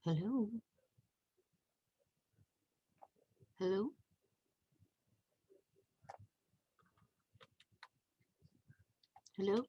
Hello? Hello? Hello?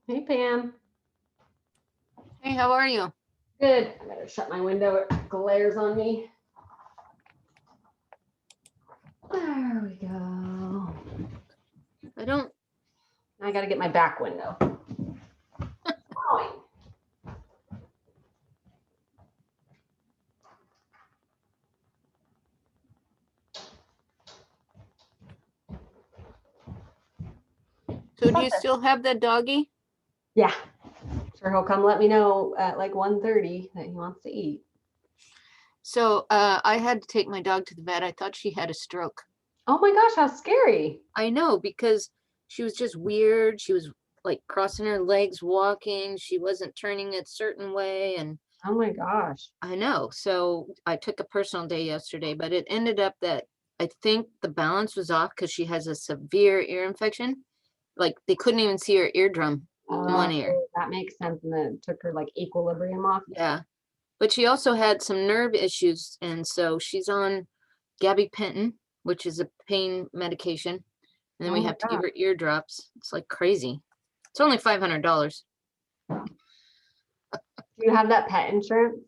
Hey, Pam. Hey, how are you? Good. I better shut my window. It glares on me. There we go. I don't. I got to get my back window. So do you still have that doggy? Yeah. Sure, he'll come let me know at like 1:30 that he wants to eat. So I had to take my dog to the vet. I thought she had a stroke. Oh my gosh, how scary. I know, because she was just weird. She was like crossing her legs walking. She wasn't turning a certain way. And Oh my gosh. I know. So I took a personal day yesterday, but it ended up that I think the balance was off because she has a severe ear infection. Like they couldn't even see her eardrum in one ear. That makes sense. And then it took her like equilibrium off. Yeah. But she also had some nerve issues. And so she's on gabapentin, which is a pain medication. And then Oh we my have to give God. her eardrops. It's like crazy. It's only $500. Do you have that pet insurance?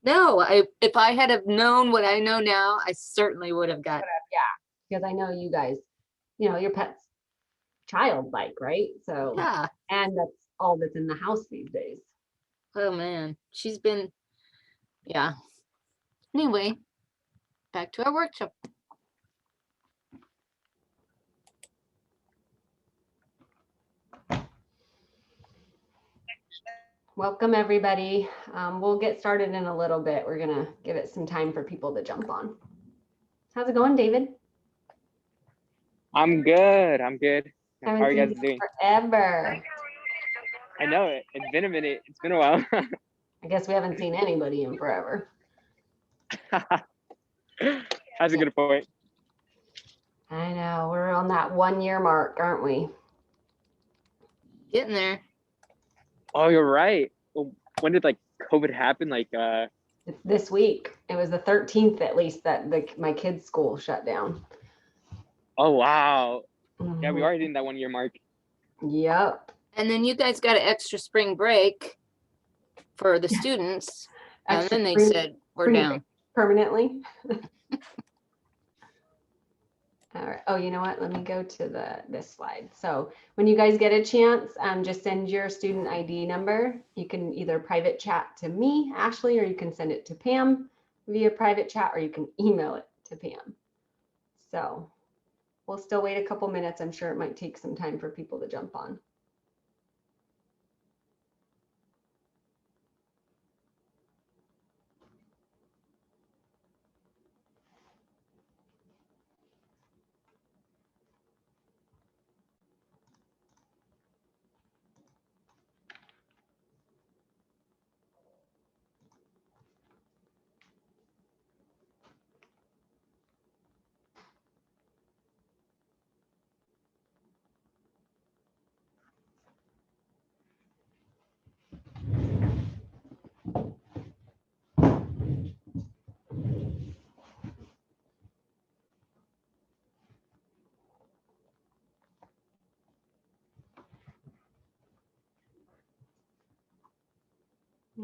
No, if I had have known what I know now, I certainly would have got. Yeah. Because I know you guys, your pet's childlike, right? So, Yeah. and that's all that's in the house these days. Oh man, she's been, yeah. Anyway, back to our workshop. Welcome, everybody. We'll get started in a little bit. We're gonna give it some time for people to jump on. How's it going, David? I'm good. I'm good. How Haven't are you seen guys you doing? forever. I know it. It's been a minute. It's been a while. I guess we haven't seen anybody in forever. That's a good point. I know, we're on that 1 year mark, aren't we? Getting there. Oh, you're right. Well, when did like COVID happen? Like, It's this week. It was the 13th at least that my kids' school shut down. oh wow. Yeah, we Mhm. are hitting that 1 year mark. Yep. And then you guys got an extra spring break for the students. And Extra then they spring- said, we're spring down. break permanently. All right. Oh, you know what? Let me go to this slide. So when you guys get a chance, just send your student ID number. You can either private chat to me, Ashley, or you can send it to Pam via private chat, or you can email it to Pam. So we'll still wait a couple minutes. I'm sure it might take some time for people to jump on.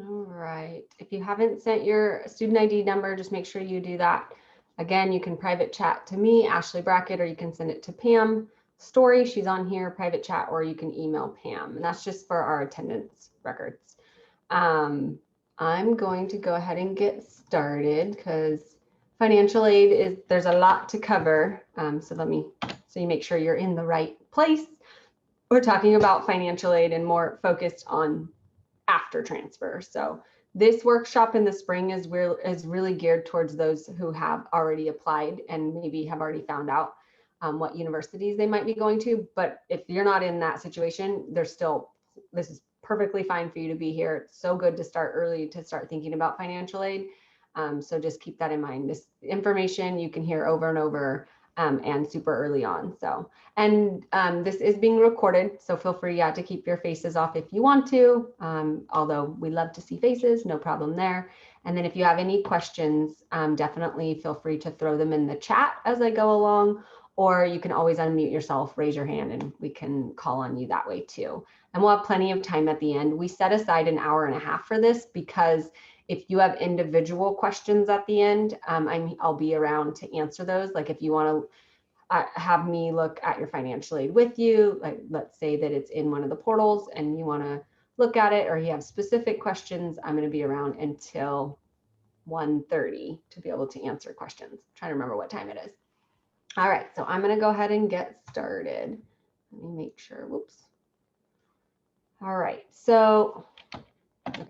All right. If you haven't sent your student ID number, just make sure you do that. Again, you can private chat to me, Ashley Brackett, or you can send it to Pam Story. She's on here, private chat, or you can email Pam. And that's just for our attendance records. I'm going to go ahead and get started because financial aid is, there's a lot to cover. So you make sure you're in the right place. We're talking about financial aid and more focused on after transfer. So this workshop in the spring is really geared towards those who have already applied and maybe have already found out what universities they might be going to. But if you're not in that situation, this is perfectly fine for you to be here. It's so good to start early to start thinking about financial aid. So just keep that in mind. This information you can hear over and over and super early on. So, and this is being recorded, so feel free to keep your faces off if you want to, although we love to see faces, no problem there. And then if you have any questions, definitely feel free to throw them in the chat as I go along, or you can always unmute yourself, raise your hand, and we can call on you that way too. And we'll have plenty of time at the end. We set aside an hour and a half for this because if you have individual questions at the end, I'll be around to answer those. Like if you want to have me look at your financial aid with you, like let's say that it's in one of the portals and you want to look at it, or you have specific questions, I'm going to be around until 1:30 to be able to answer questions. I'm trying to remember what time it is. All right, so I'm going to go ahead and get started. Let me make sure. Whoops. All right, so okay.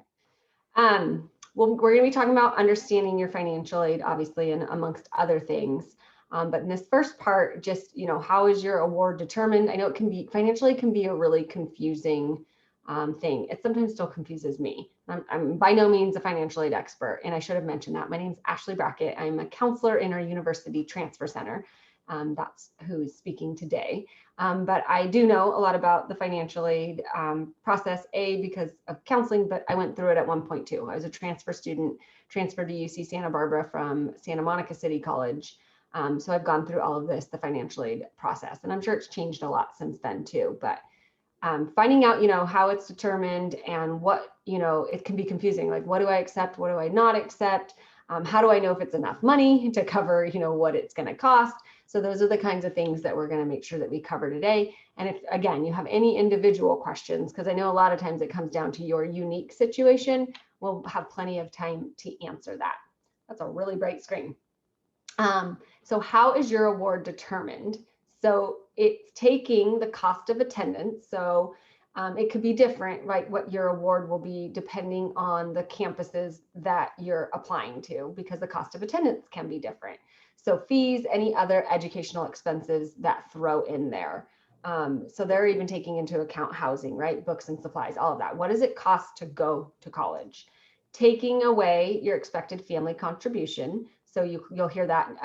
Well, we're going to be talking about understanding your financial aid, obviously, and amongst other things. But in this first part, just, how is your award determined? I know financial aid can be a really confusing thing. It sometimes still confuses me. I'm by no means a financial aid expert, and I should have mentioned that. My name is Ashley Brackett. I'm a counselor in our University Transfer Center. That's who's speaking today. But I do know a lot about the financial aid process, because of counseling, but I went through it at one point too. I was a transfer student, transferred to UC Santa Barbara from Santa Monica City College. So I've gone through all of this, the financial aid process, and I'm sure it's changed a lot since then too. But finding out, how it's determined and what, it can be confusing. Like, what do I accept? What do I not accept? How do I know if it's enough money to cover, what it's going to cost? So those are the kinds of things that we're going to make sure that we cover today. And if, again, you have any individual questions, because I know a lot of times it comes down to your unique situation, we'll have plenty of time to answer that. That's a really bright screen. So how is your award determined? So it's taking the cost of attendance. So It could be different, right? What your award will be depending on the campuses that you're applying to, because the cost of attendance can be different. So fees, any other educational expenses that throw in there. So they're even taking into account housing, right? Books and supplies, all of that. What does it cost to go to college? Taking away your expected family contribution. So you'll hear that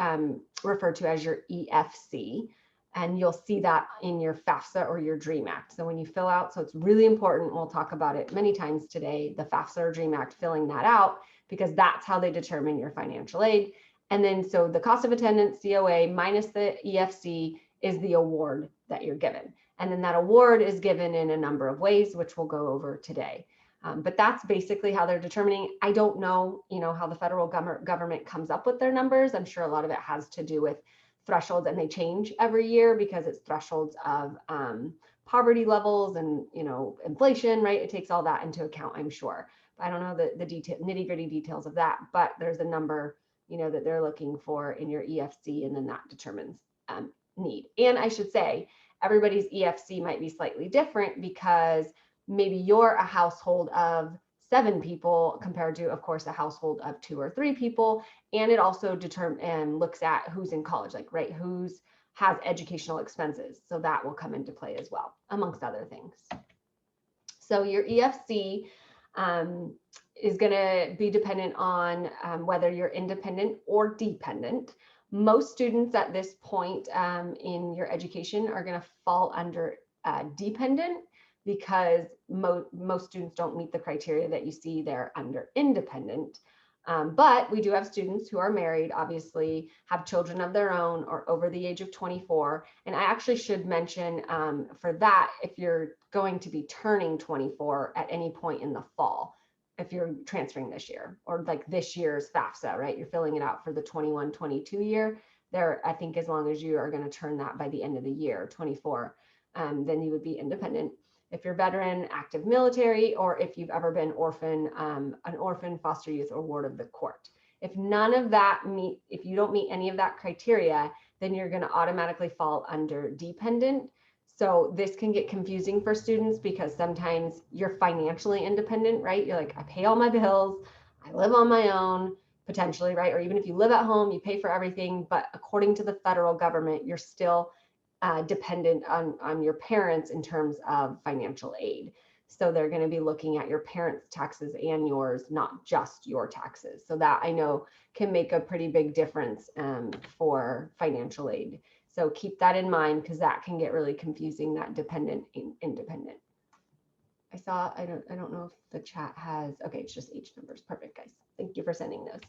referred to as your EFC. And you'll see that in your FAFSA or your DREAM Act. So when you fill out, so it's really important, we'll talk about it many times today, the FAFSA or DREAM Act, filling that out, because that's how they determine your financial aid. And then so the cost of attendance, COA, minus the EFC is the award that you're given. And then that award is given in a number of ways, which we'll go over today. But that's basically how they're determining. I don't know, how the federal government comes up with their numbers. I'm sure a lot of it has to do with thresholds, and they change every year because it's thresholds of poverty levels and inflation, right? It takes all that into account, I'm sure. But I don't know the nitty-gritty details of that, but there's a number that they're looking for in your EFC, and then that determines need. And I should say everybody's EFC might be slightly different, because maybe you're a household of 7 people compared to, of course, a household of 2 or 3 people. And it also looks at who's in college, like, right, who's has educational expenses. So that will come into play as well, amongst other things. So your EFC is going to be dependent on whether you're independent or dependent. Most students at this point in your education are going to fall under dependent, because most students don't meet the criteria that you see there under independent. But we do have students who are married, obviously, have children of their own, or over the age of 24. And I actually should mention for that, if you're going to be turning 24 at any point in the fall, if you're transferring this year, or like this year's FAFSA, right? You're filling it out for the 21-22 year. There, I think as long as you are going to turn that by the end of the year, 24, then you would be independent. If you're veteran, active military, or if you've ever been an orphan, foster youth, or ward of the court. If none of that if you don't meet any of that criteria, then you're going to automatically fall under dependent. So this can get confusing for students, because sometimes you're financially independent, right? You're like, I pay all my bills, I live on my own, potentially, right? Or even if you live at home, you pay for everything, but according to the federal government, you're still dependent on your parents in terms of financial aid. So they're going to be looking at your parents' taxes and yours, not just your taxes. So that, I know, can make a pretty big difference for financial aid. So keep that in mind, because that can get really confusing, that dependent and independent. I don't know if the chat has, okay, it's just H numbers. Perfect, guys. Thank you for sending those.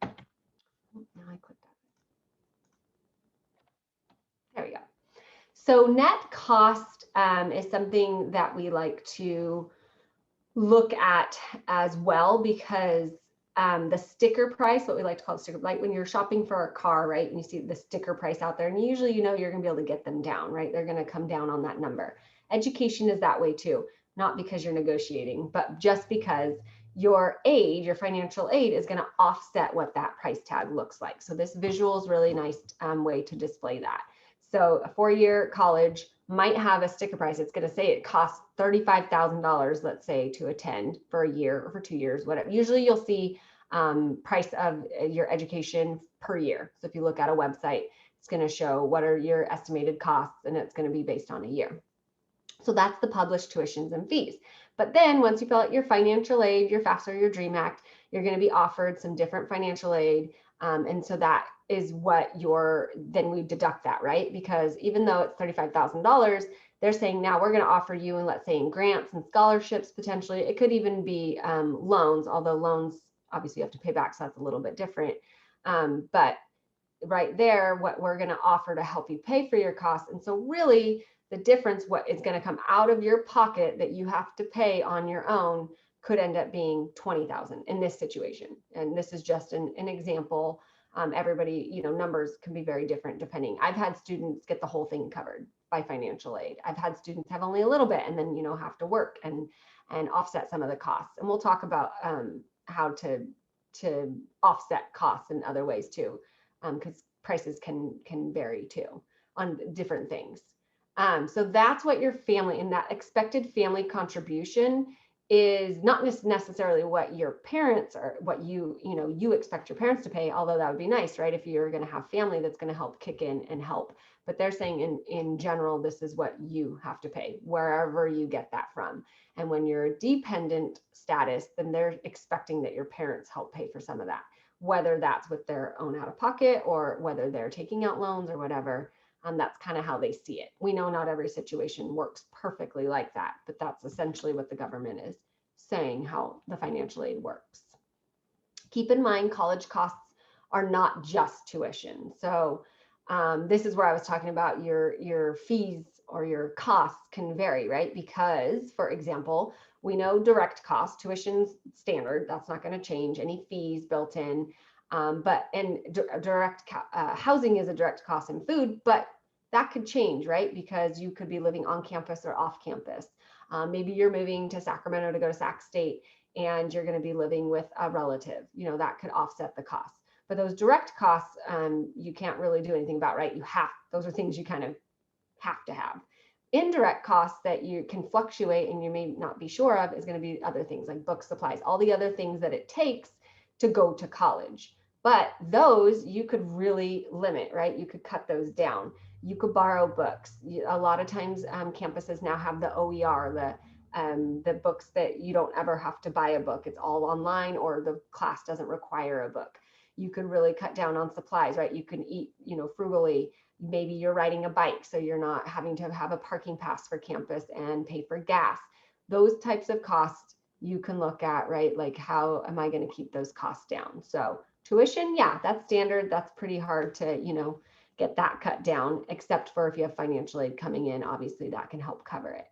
Oh, now I clicked that. There we go. So net cost is something that we like to look at as well, because the sticker price, what we like to call the sticker, like when you're shopping for a car, right, and you see the sticker price out there, and usually you're going to be able to get them down, right? They're going to come down on that number. Education is that way too, not because you're negotiating, but just because your aid, your financial aid, is going to offset what that price tag looks like. So this visual is really nice way to display that. So a 4-year college might have a sticker price. It's going to say it costs $35,000, let's say, to attend for a year or for 2 years, whatever. Usually you'll see price of your education per year. So if you look at a website, it's going to show what are your estimated costs, and it's going to be based on a year. So that's the published tuitions and fees. But then once you fill out your financial aid, your FAFSA or your DREAM Act, you're going to be offered some different financial aid. And so that is what then we deduct that, right? Because even though it's $35,000, they're saying now we're going to offer you, and let's say in grants and scholarships, potentially, it could even be loans, although loans, obviously you have to pay back, so that's a little bit different. But right there, what we're going to offer to help you pay for your costs. And so really the difference, what is going to come out of your pocket that you have to pay on your own, could end up being $20,000 in this situation. And this is just an example. Everybody, numbers can be very different depending. I've had students get the whole thing covered by financial aid. I've had students have only a little bit, and then, have to work and offset some of the costs. And we'll talk about how to offset costs in other ways too, because prices can vary too on different things. So that's what your family, and that expected family contribution is not necessarily what your parents or what you expect your parents to pay, although that would be nice, right? If you're going to have family that's going to help kick in and help. But they're saying in general, this is what you have to pay, wherever you get that from. And when you're a dependent status, then they're expecting that your parents help pay for some of that, whether that's with their own out of pocket or whether they're taking out loans or whatever. That's kind of how they see it. We know not every situation works perfectly like that, but that's essentially what the government is saying, how the financial aid works. Keep in mind, college costs are not just tuition. So this is where I was talking about your fees or your costs can vary, right? Because, for example, we know direct cost, tuition's standard, that's not going to change, any fees built in. But direct housing is a direct cost in food, but that could change, right? Because you could be living on campus or off campus. Maybe you're moving to Sacramento to go to Sac State and you're going to be living with a relative, that could offset the cost. But those direct costs, you can't really do anything about, right? Those are things you kind of have to have. Indirect costs that you can fluctuate and you may not be sure of is going to be other things like book supplies, all the other things that it takes to go to college. But those you could really limit, right? You could cut those down. You could borrow books. A lot of times campuses now have the OER, the books that you don't ever have to buy a book. It's all online or the class doesn't require a book. You could really cut down on supplies, right? You can eat, frugally. Maybe you're riding a bike, so you're not having to have a parking pass for campus and pay for gas. Those types of costs you can look at, right? Like, how am I going to keep those costs down? So tuition, yeah, that's standard. That's pretty hard to, get that cut down, except for if you have financial aid coming in, obviously that can help cover it.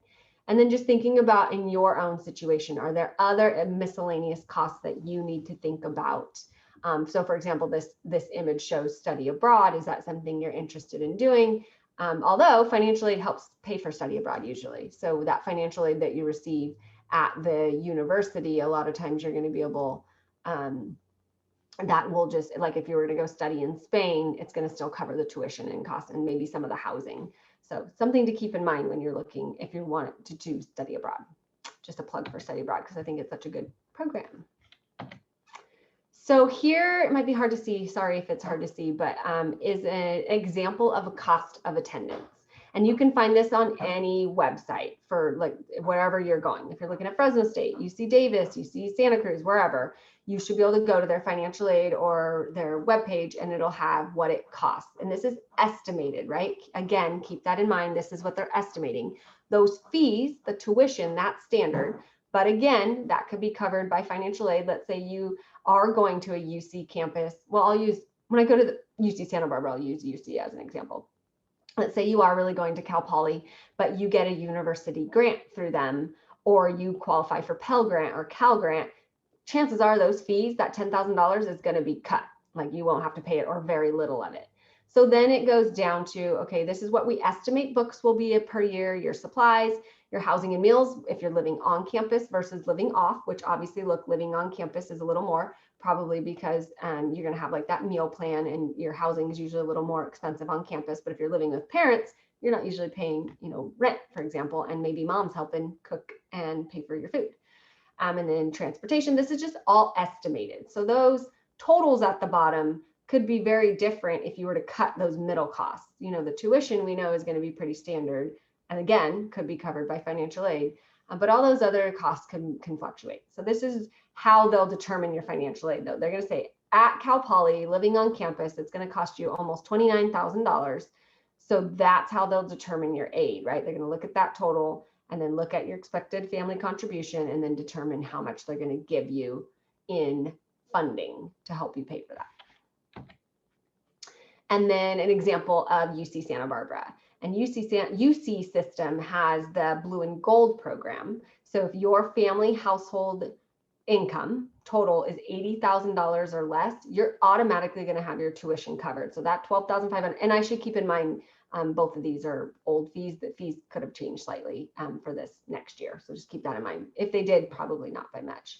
And then just thinking about in your own situation, are there other miscellaneous costs that you need to think about? So for example, this image shows study abroad. Is that something you're interested in doing? Although financial aid helps pay for study abroad usually. So that financial aid that you receive at the university, a lot of times you're going to be able, that will just, like if you were to go study in Spain, it's going to still cover the tuition and costs and maybe some of the housing. So something to keep in mind when you're looking, if you want to do study abroad. Just a plug for study abroad because I think it's such a good program. So here, it might be hard to see, sorry if it's hard to see, but is an example of a cost of attendance. And you can find this on any website for like wherever you're going. If you're looking at Fresno State, UC Davis, UC Santa Cruz, wherever, you should be able to go to their financial aid or their webpage and it'll have what it costs. And this is estimated, right? Again, keep that in mind. This is what they're estimating. Those fees, the tuition, that's standard. But again, that could be covered by financial aid. Let's say you are going to a UC campus. Well, when I go to the UC Santa Barbara, I'll use UC as an example. Let's say you are really going to Cal Poly, but you get a university grant through them, or you qualify for Pell Grant or Cal Grant. Chances are those fees, that $10,000 is going to be cut. Like you won't have to pay it or very little of it. So then it goes down to, okay, this is what we estimate books will be per year, your supplies, your housing and meals, if you're living on campus versus living off, which obviously living on campus is a little more, probably because you're going to have like that meal plan and your housing is usually a little more expensive on campus. But if you're living with parents, you're not usually paying, rent, for example, and maybe mom's helping cook and pay for your food. And then transportation, this is just all estimated. So those totals at the bottom could be very different if you were to cut those middle costs. The tuition we know is going to be pretty standard. And again, could be covered by financial aid, but all those other costs can fluctuate. So this is how they'll determine your financial aid though. They're going to say at Cal Poly, living on campus, it's going to cost you almost $29,000. So that's how they'll determine your aid, right? They're going to look at that total and then look at your expected family contribution and then determine how much they're going to give you in funding to help you pay for that. And then an example of UC Santa Barbara. And UC system has the Blue and Gold program. So if your family household income total is $80,000 or less, you're automatically going to have your tuition covered. So that $12,500, and I should keep in mind, both of these are old fees. The fees could have changed slightly for this next year. So just keep that in mind. If they did, probably not by much.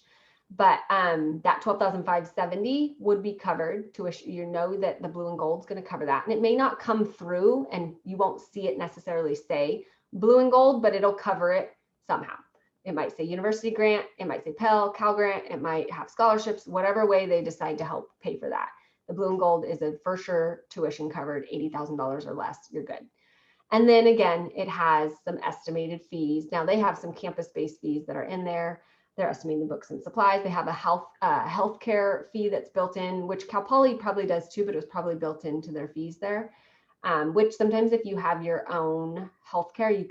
But that 12,570 would be covered tuition. You know that the blue and gold is going to cover that. And it may not come through and you won't see it necessarily say blue and gold, but it'll cover it somehow. It might say university grant, it might say Pell, Cal grant, it might have scholarships, whatever way they decide to help pay for that. The blue and gold is a for sure tuition covered, $80,000 or less, you're good. And then again, it has some estimated fees. Now they have some campus-based fees that are in there. They're estimating the books and supplies. They have a healthcare fee that's built in, which Cal Poly probably does too, but it was probably built into their fees there. Which sometimes if you have your own healthcare, you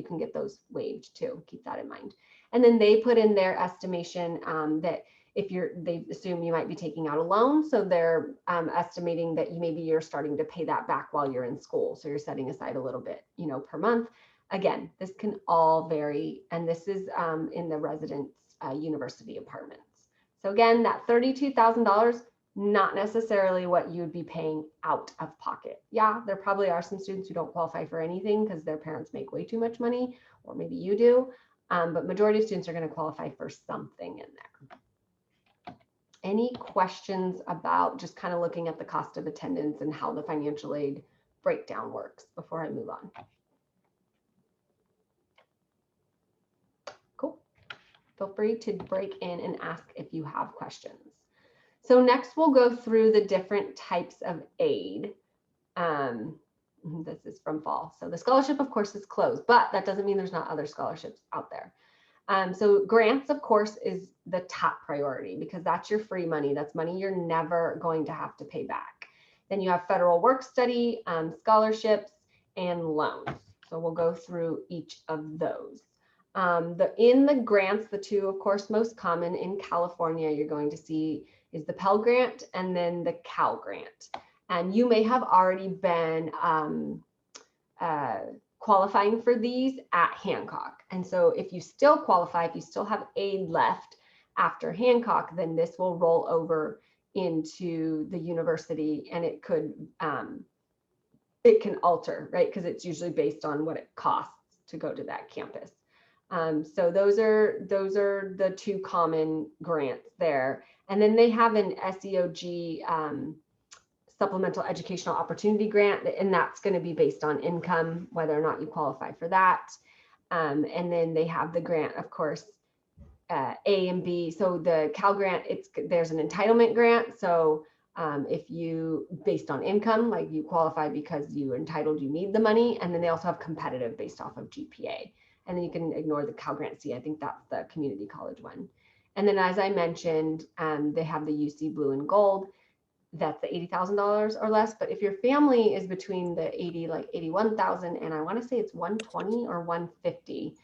can get those waived too. Keep that in mind. And then they put in their estimation that if they assume you might be taking out a loan, so they're estimating that maybe you're starting to pay that back while you're in school. So you're setting aside a little bit, per month. Again, this can all vary, and this is in the residence university apartments. So again, that $32,000, not necessarily what you would be paying out of pocket. Yeah, there probably are some students who don't qualify for anything because their parents make way too much money, or maybe you do, but majority of students are going to qualify for something in there. Any questions about just kind of looking at the cost of attendance and how the financial aid breakdown works before I move on? Cool. Feel free to break in and ask if you have questions. So next we'll go through the different types of aid. This is from fall. So the scholarship, of course, is closed, but that doesn't mean there's not other scholarships out there. So grants, of course, is the top priority because that's your free money. That's money you're never going to have to pay back. Then you have federal work study, scholarships, and loans. So we'll go through each of those. In the grants, the two, of course, most common in California, you're going to see is the Pell Grant and then the Cal Grant. And you may have already been qualifying for these at Hancock. And so if you still qualify, if you still have aid left after Hancock, then this will roll over into the university, and it can alter, right? Because it's usually based on what it costs to go to that campus. So those are the two common grants there. And then they have an SEOG supplemental educational opportunity grant, and that's going to be based on income, whether or not you qualify for that. And then they have the grant, of course, A and B. So the Cal grant, there's an entitlement grant. So if you, based on income, like you qualify because you're entitled, you need the money. And then they also have competitive based off of GPA. And then you can ignore the Cal Grant C. I think that's the community college one. And then, as I mentioned, they have the UC Blue and Gold. That's the $80,000 or less. But if your family is between the 80, like 81,000, and I want to say it's 120 or 150,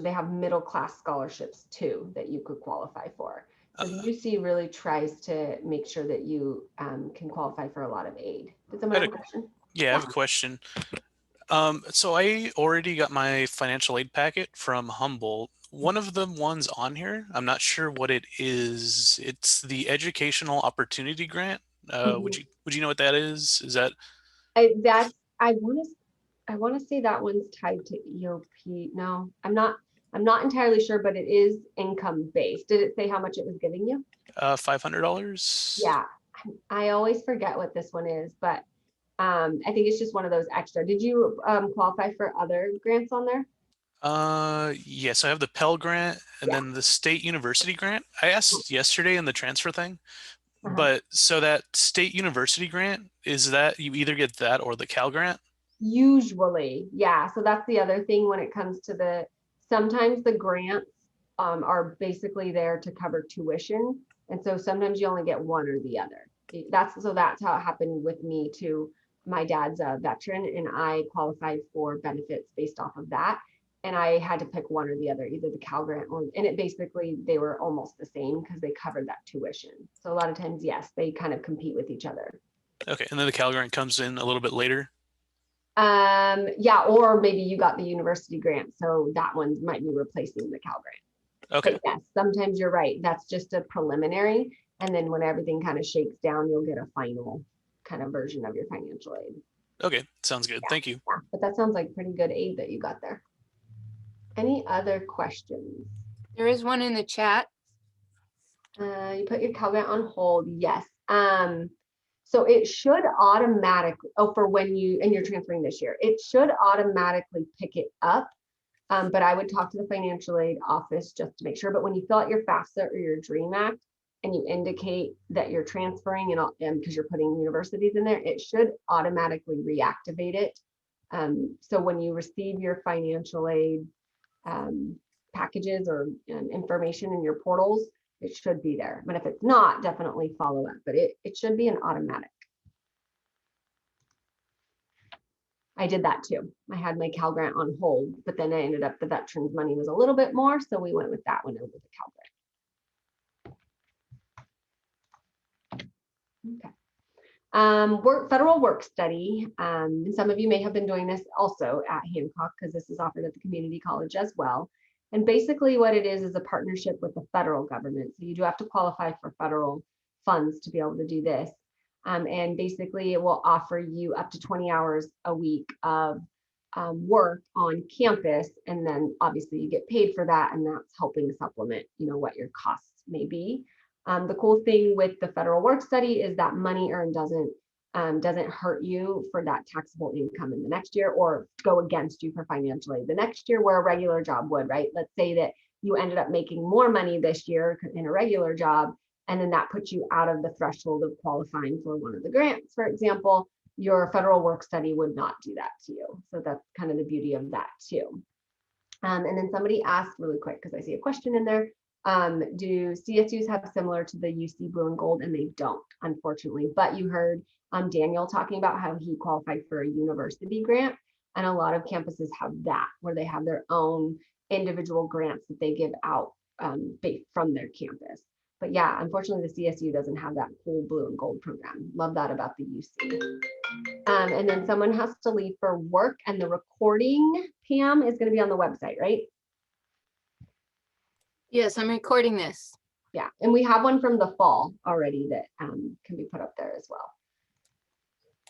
they have middle class scholarships too that you could qualify for. So the UC really tries to make sure that you can qualify for a lot of aid. Does someone have a question? Yeah, I have a question. So I already got my financial aid packet from Humboldt. One of the ones on here, I'm not sure what it is. It's the Educational Opportunity Grant. Would you know what that is? Is that? I want to say that one's tied to EOP. No, I'm not entirely sure, but it is income based. Did it say how much it was giving you? $500. Yeah, I always forget what this one is, but I think it's just one of those extra. Did you qualify for other grants on there? Yes, I have the Pell Grant and then the State University Grant. I asked yesterday in the transfer thing, but so that State University Grant, is that you either get that or the Cal Grant? Usually, yeah. So that's the other thing when it comes to sometimes the grants are basically there to cover tuition. And so sometimes you only get one or the other. That's how it happened with me too. My dad's a veteran and I qualified for benefits based off of that. And I had to pick one or the other, either the Cal Grant and it basically, they were almost the same because they covered that tuition. So a lot of times, yes, they kind of compete with each other. Okay. And then the Cal Grant comes in a little bit later. Yeah, or maybe you got the university grant. So that one might be replacing the Cal Grant. Okay. But yes, sometimes you're right. That's just a preliminary. And then when everything kind of shakes down, you'll get a final kind of version of your financial aid. Okay. Sounds good. Thank you. Yeah, but that sounds like pretty good aid that you got there. Any other questions? There is one in the chat. You put your Cal Grant on hold, yes. So it should automatically, for when you're transferring this year, it should automatically pick it up. But I would talk to the financial aid office just to make sure. But when you fill out your FAFSA or your DREAM Act and you indicate that you're transferring and because you're putting universities in there, it should automatically reactivate it. So when you receive your financial aid packages or information in your portals, it should be there. But if it's not, definitely follow up. But it should be an automatic. I did that too. I had my Cal Grant on hold, but then I ended up the veterans money was a little bit more, so we went with that one over the Cal Grant. Okay. Federal work study. And some of you may have been doing this also at Hancock because this is offered at the community college as well. And basically what it is a partnership with the federal government. So you do have to qualify for federal funds to be able to do this. And basically it will offer you up to 20 hours a week of work on campus. And then obviously you get paid for that. And that's helping supplement, what your costs may be. The cool thing with the federal work study is that money earned doesn't hurt you for that taxable income in the next year or go against you for financial aid the next year where a regular job would, right? Let's say that you ended up making more money this year in a regular job, and then that puts you out of the threshold of qualifying for one of the grants, for example. Your federal work study would not do that to you. So that's kind of the beauty of that too. And then somebody asked really quick, because I see a question in there, do CSUs have similar to the UC Blue and Gold? And they don't, unfortunately. But you heard Daniel talking about how he qualified for a university grant. And a lot of campuses have that, where they have their own individual grants that they give out from their campus. But yeah, unfortunately, the CSU doesn't have that cool blue and gold program. Love that about the UC. And then someone has to leave for work, and the recording, Pam, is going to be on the website, right? Yes, I'm recording this. Yeah, and we have one from the fall already that can be put up there as well.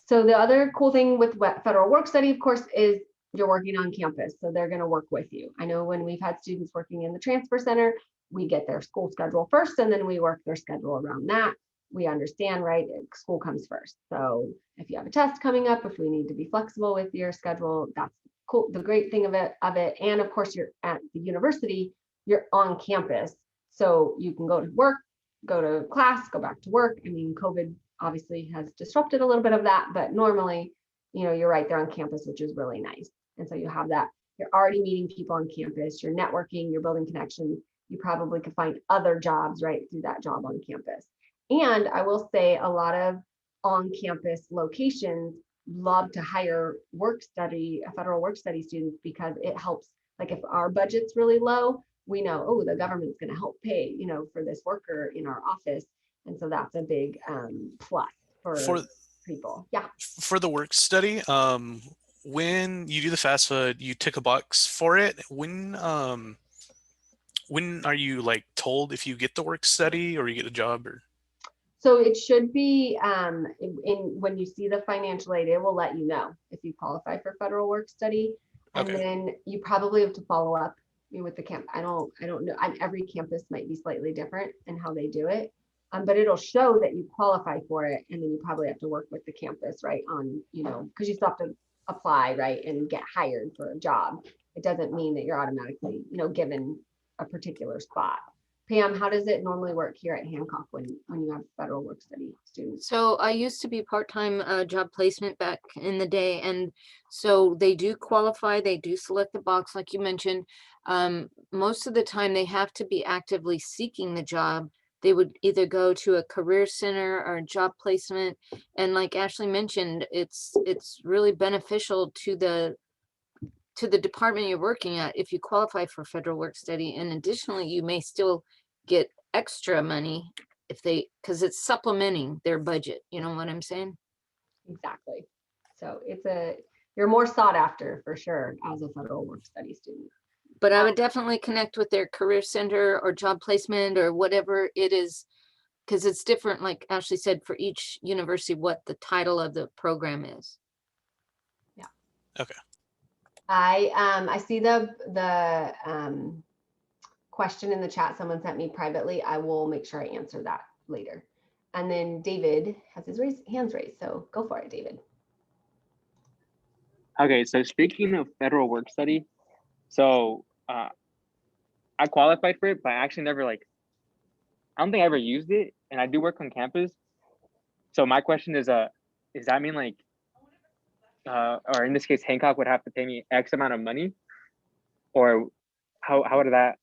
So the other cool thing with federal work study, of course, is you're working on campus. So they're going to work with you. I know when we've had students working in the transfer center, we get their school schedule first, and then we work their schedule around that. We understand, right? School comes first. So if you have a test coming up, if we need to be flexible with your schedule, that's cool. The great thing of it. And of course, you're at the university, you're on campus. So you can go to work, go to class, go back to work. I mean, COVID obviously has disrupted a little bit of that, but normally, you're right there on campus, which is really nice. And so you have that, you're already meeting people on campus, you're networking, you're building connections. You probably could find other jobs right through that job on campus. And I will say a lot of on-campus locations love to hire federal work study students because it helps. Like if our budget's really low, we know, oh, the government's going to help pay, for this worker in our office. And so that's a big plus for people. Yeah. For the work study, when you do the FAFSA, you tick a box for it. When are you told if you get the work study or you get a job? Or so it should be when you see the financial aid, it will let you know if you qualify for federal work study. And then you probably have to follow up with the camp. I don't know. Every campus might be slightly different in how they do it. But it'll show that you qualify for it, and then you probably have to work with the campus, right? On, because you still have to apply, right, and get hired for a job. It doesn't mean that you're automatically, given a particular spot. Pam, how does it normally work here at Hancock when you have federal work study students? So I used to be part-time job placement back in the day. And so they do qualify, they do select the box, like you mentioned. Most of the time they have to be actively seeking the job. They would either go to a career center or a job placement. And like Ashley mentioned, it's really beneficial to the department you're working at if you qualify for federal work study. And additionally, you may still get extra money because it's supplementing their budget. You know what I'm saying? Exactly. So you're more sought after for sure as a federal work study student. But I would definitely connect with their career center or job placement or whatever it is, because it's different, like Ashley said, for each university, what the title of the program is. Yeah. Okay. I see the question in the chat someone sent me privately, I will make sure I answer that later. And then David has his hands raised, so go for it, David. Okay, so speaking of federal work study, so I qualified for it, but I actually never I don't think I ever used it, and I do work on campus. So my question is, does that mean or in this case, Hancock would have to pay me X amount of money, or how would that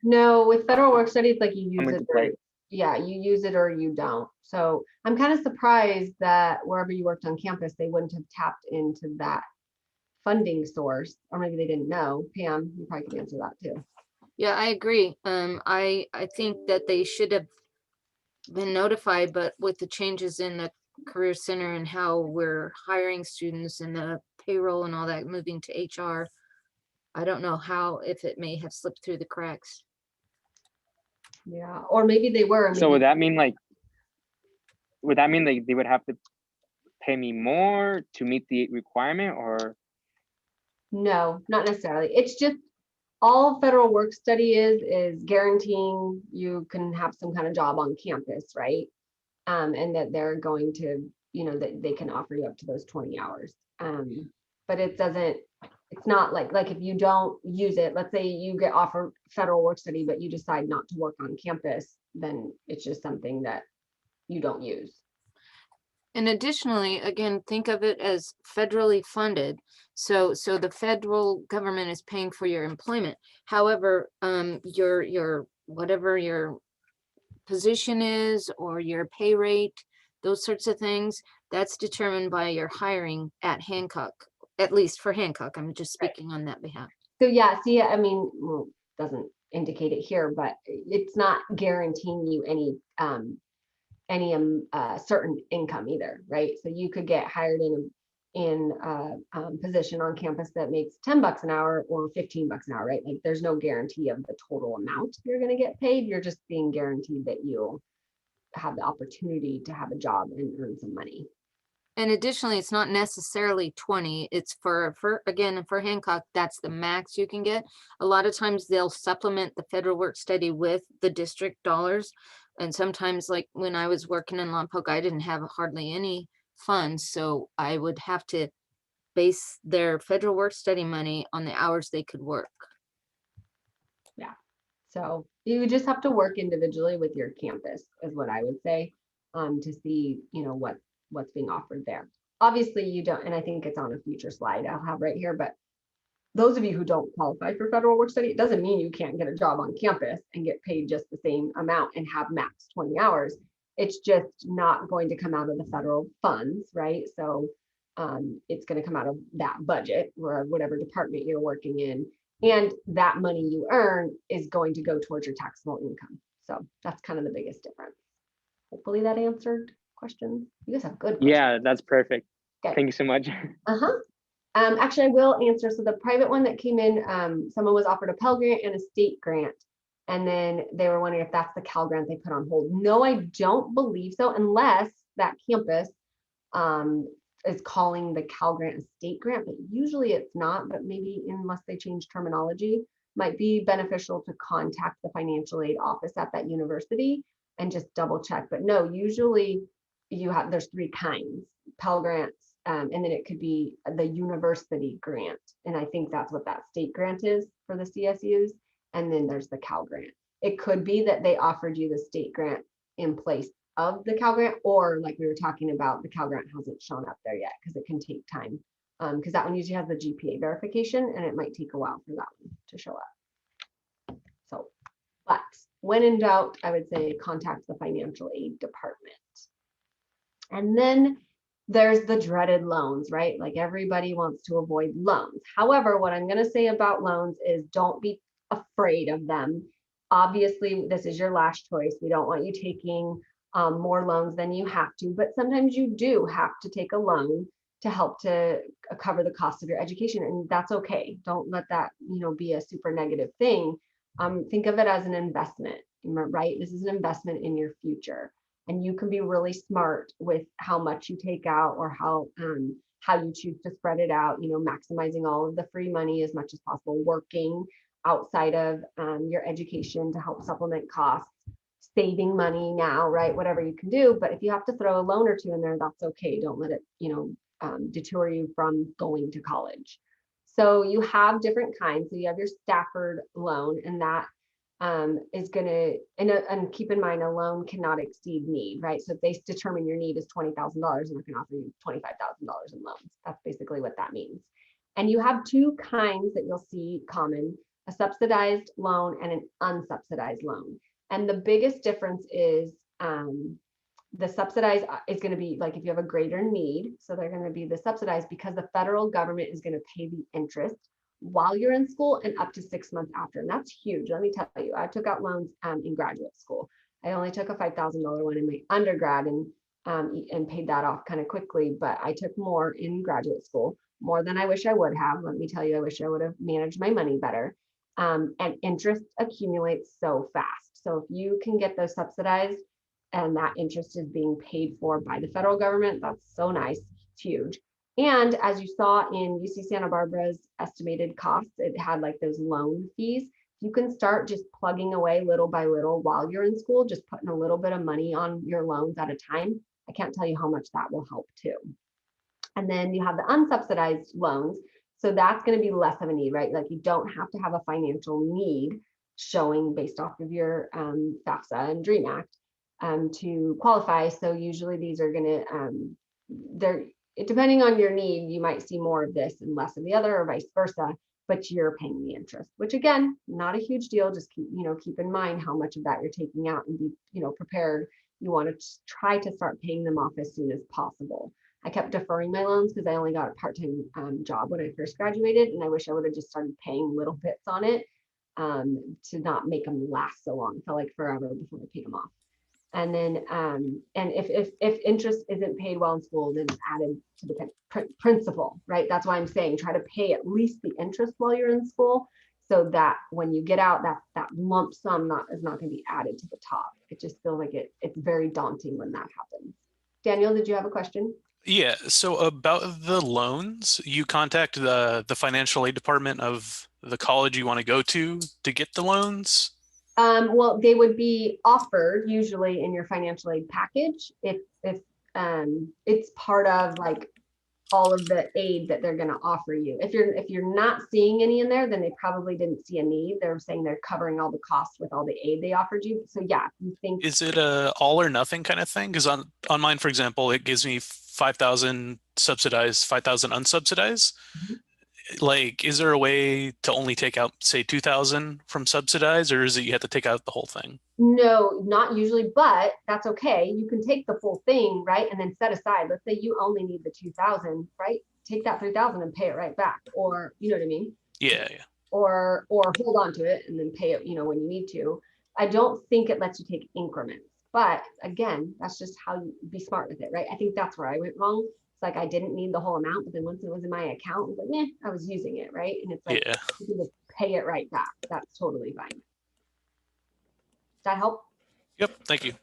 No, with federal work study, it's like you come use into it, play? yeah, you use it or you don't. So I'm kind of surprised that wherever you worked on campus, they wouldn't have tapped into that funding source, or maybe they didn't know. Pam, you probably could answer that too. Yeah, I agree. I think that they should have been notified, but with the changes in the Career Center and how we're hiring students and the payroll and all that moving to HR, I don't know if it may have slipped through the cracks. Yeah, or maybe they were. So would that mean they would have to pay me more to meet the requirement, or? No, not necessarily. It's just all federal work study is guaranteeing you can have some kind of job on campus, right? And that they're going to, that they can offer you up to those 20 hours. But it's not like if you don't use it, let's say you get offered federal work study, but you decide not to work on campus, then it's just something that you don't use. And additionally, again, think of it as federally funded. So the federal government is paying for your employment. However, your whatever your position is or your pay rate, those sorts of things, that's determined by your hiring at Hancock, at least for Hancock. I'm just speaking on that behalf. So yeah, see, I mean, well, doesn't indicate it here, but it's not guaranteeing you any certain income either, right? So you could get hired in a position on campus that makes $10 an hour or $15 an hour, right? Like there's no guarantee of the total amount you're going to get paid. You're just being guaranteed that you'll have the opportunity to have a job and earn some money. And additionally, it's not necessarily 20. It's for Hancock, that's the max you can get. A lot of times they'll supplement the federal work study with the district dollars. And sometimes, like when I was working in Lompoc, I didn't have hardly any funds. So I would have to base their federal work study money on the hours they could work. Yeah. So you just have to work individually with your campus is what I would say, to see, what's being offered there. Obviously you don't, and I think it's on a future slide I'll have right here, but those of you who don't qualify for federal work study, it doesn't mean you can't get a job on campus and get paid just the same amount and have max 20 hours. It's just not going to come out of the federal funds, right? So it's going to come out of that budget or whatever department you're working in. And that money you earn is going to go towards your taxable income. So that's kind of the biggest difference. Hopefully that answered questions. You guys have good questions. Yeah, that's perfect. Okay. Thank you so much. Actually, I will answer. So the private one that came in, someone was offered a Pell Grant and a state grant. And then they were wondering if that's the Cal Grant they put on hold. No, I don't believe so, unless that campus is calling the Cal Grant a state grant, but usually it's not, but maybe unless they change terminology, might be beneficial to contact the financial aid office at that university and just double check. But no, usually there's 3 kinds: Pell Grants, and then it could be the university grant. And I think that's what that state grant is for the CSUs. And then there's the Cal Grant. It could be that they offered you the state grant in place of the Cal Grant, or like we were talking about, the Cal Grant hasn't shown up there yet because it can take time. Because that one usually has the GPA verification and it might take a while for that one to show up. So, but when in doubt, I would say contact the financial aid department. And then there's the dreaded loans, right? Like everybody wants to avoid loans. However, what I'm going to say about loans is don't be afraid of them. Obviously, this is your last choice. We don't want you taking more loans than you have to, but sometimes you do have to take a loan to help to cover the cost of your education, and that's okay. Don't let that, be a super negative thing. Think of it as an investment, right? This is an investment in your future, and you can be really smart with how much you take out or how you choose to spread it out. Maximizing all of the free money as much as possible, working outside of your education to help supplement costs, saving money now, right? Whatever you can do. But if you have to throw a loan or two in there, that's okay. Don't let it, deter you from going to college. So you have different kinds. So you have your Stafford loan, and that is going to, and keep in mind, a loan cannot exceed need, right? So if they determine your need is $20,000, and they're going to offer you $25,000 in loans. That's basically what that means. And you have two kinds that you'll see common: a subsidized loan and an unsubsidized loan. And the biggest difference is the subsidized is going to be like if you have a greater need. So they're going to be the subsidized because the federal government is going to pay the interest while you're in school and up to 6 months after. And that's huge. Let me tell you, I took out loans in graduate school. I only took a $5,000 one in my undergrad and paid that off kind of quickly, but I took more in graduate school, more than I wish I would have. Let me tell you, I wish I would have managed my money better. And interest accumulates so fast. So if you can get those subsidized and that interest is being paid for by the federal government, that's so nice. It's huge. And as you saw in UC Santa Barbara's estimated costs, it had like those loan fees. You can start just plugging away little by little while you're in school, just putting a little bit of money on your loans at a time. I can't tell you how much that will help too. And then you have the unsubsidized loans. So that's going to be less of a need, right? Like you don't have to have a financial need showing based off of your FAFSA and DREAM Act to qualify. So usually these are going to, depending on your need, you might see more of this and less of the other, or vice versa, but you're paying the interest, which again, not a huge deal. Just keep in mind how much of that you're taking out and be, prepared. You want to try to start paying them off as soon as possible. I kept deferring my loans because I only got a part-time job when I first graduated, and I wish I would have just started paying little bits on it to not make them last so long. It felt like forever before I paid them off. And then, and if interest isn't paid while in school, then it's added to the principal, right? That's why I'm saying try to pay at least the interest while you're in school, so that when you get out, that lump sum is not going to be added to the top. It just feels like it's very daunting when that happens. Daniel, did you have a question? Yeah, so about the loans, you contact the financial aid department of the college you want to go to get the loans? Well, they would be offered usually in your financial aid package if it's part of like all of the aid that they're going to offer you. If you're not seeing any in there, then they probably didn't see a need. They're saying they're covering all the costs with all the aid they offered you. So yeah, you think, is it a all or nothing kind of thing? Because on mine, for example, it gives me 5,000 subsidized, 5,000 unsubsidized. Mhm. Like, is there a way to only take out, say, 2,000 from subsidized, or is it you have to take out the whole thing? No, not usually, but that's okay. You can take the full thing, right? And then set aside, let's say you only need the 2,000, right? Take that 3,000 and pay it right back. Or, you know what I mean? Yeah. Or hold on to it and then pay it, when you need to. I don't think it lets you take increments, but again, that's just how you be smart with it, right? I think that's where I went wrong. It's like I didn't need the whole amount, but then once it was in my account, I was like, I was using it, right? And it's like, Yeah. you can just pay it right back. That's totally fine. Does that help? Yep. Thank you.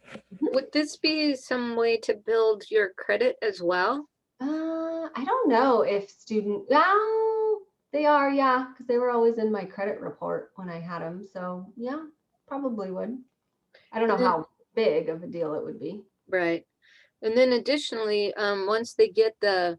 Would this be some way to build your credit as well? I don't know if they are, yeah, because they were always in my credit report when I had them. So yeah, probably would. I don't know how big of a deal it would be. Right. And then additionally, once they get the,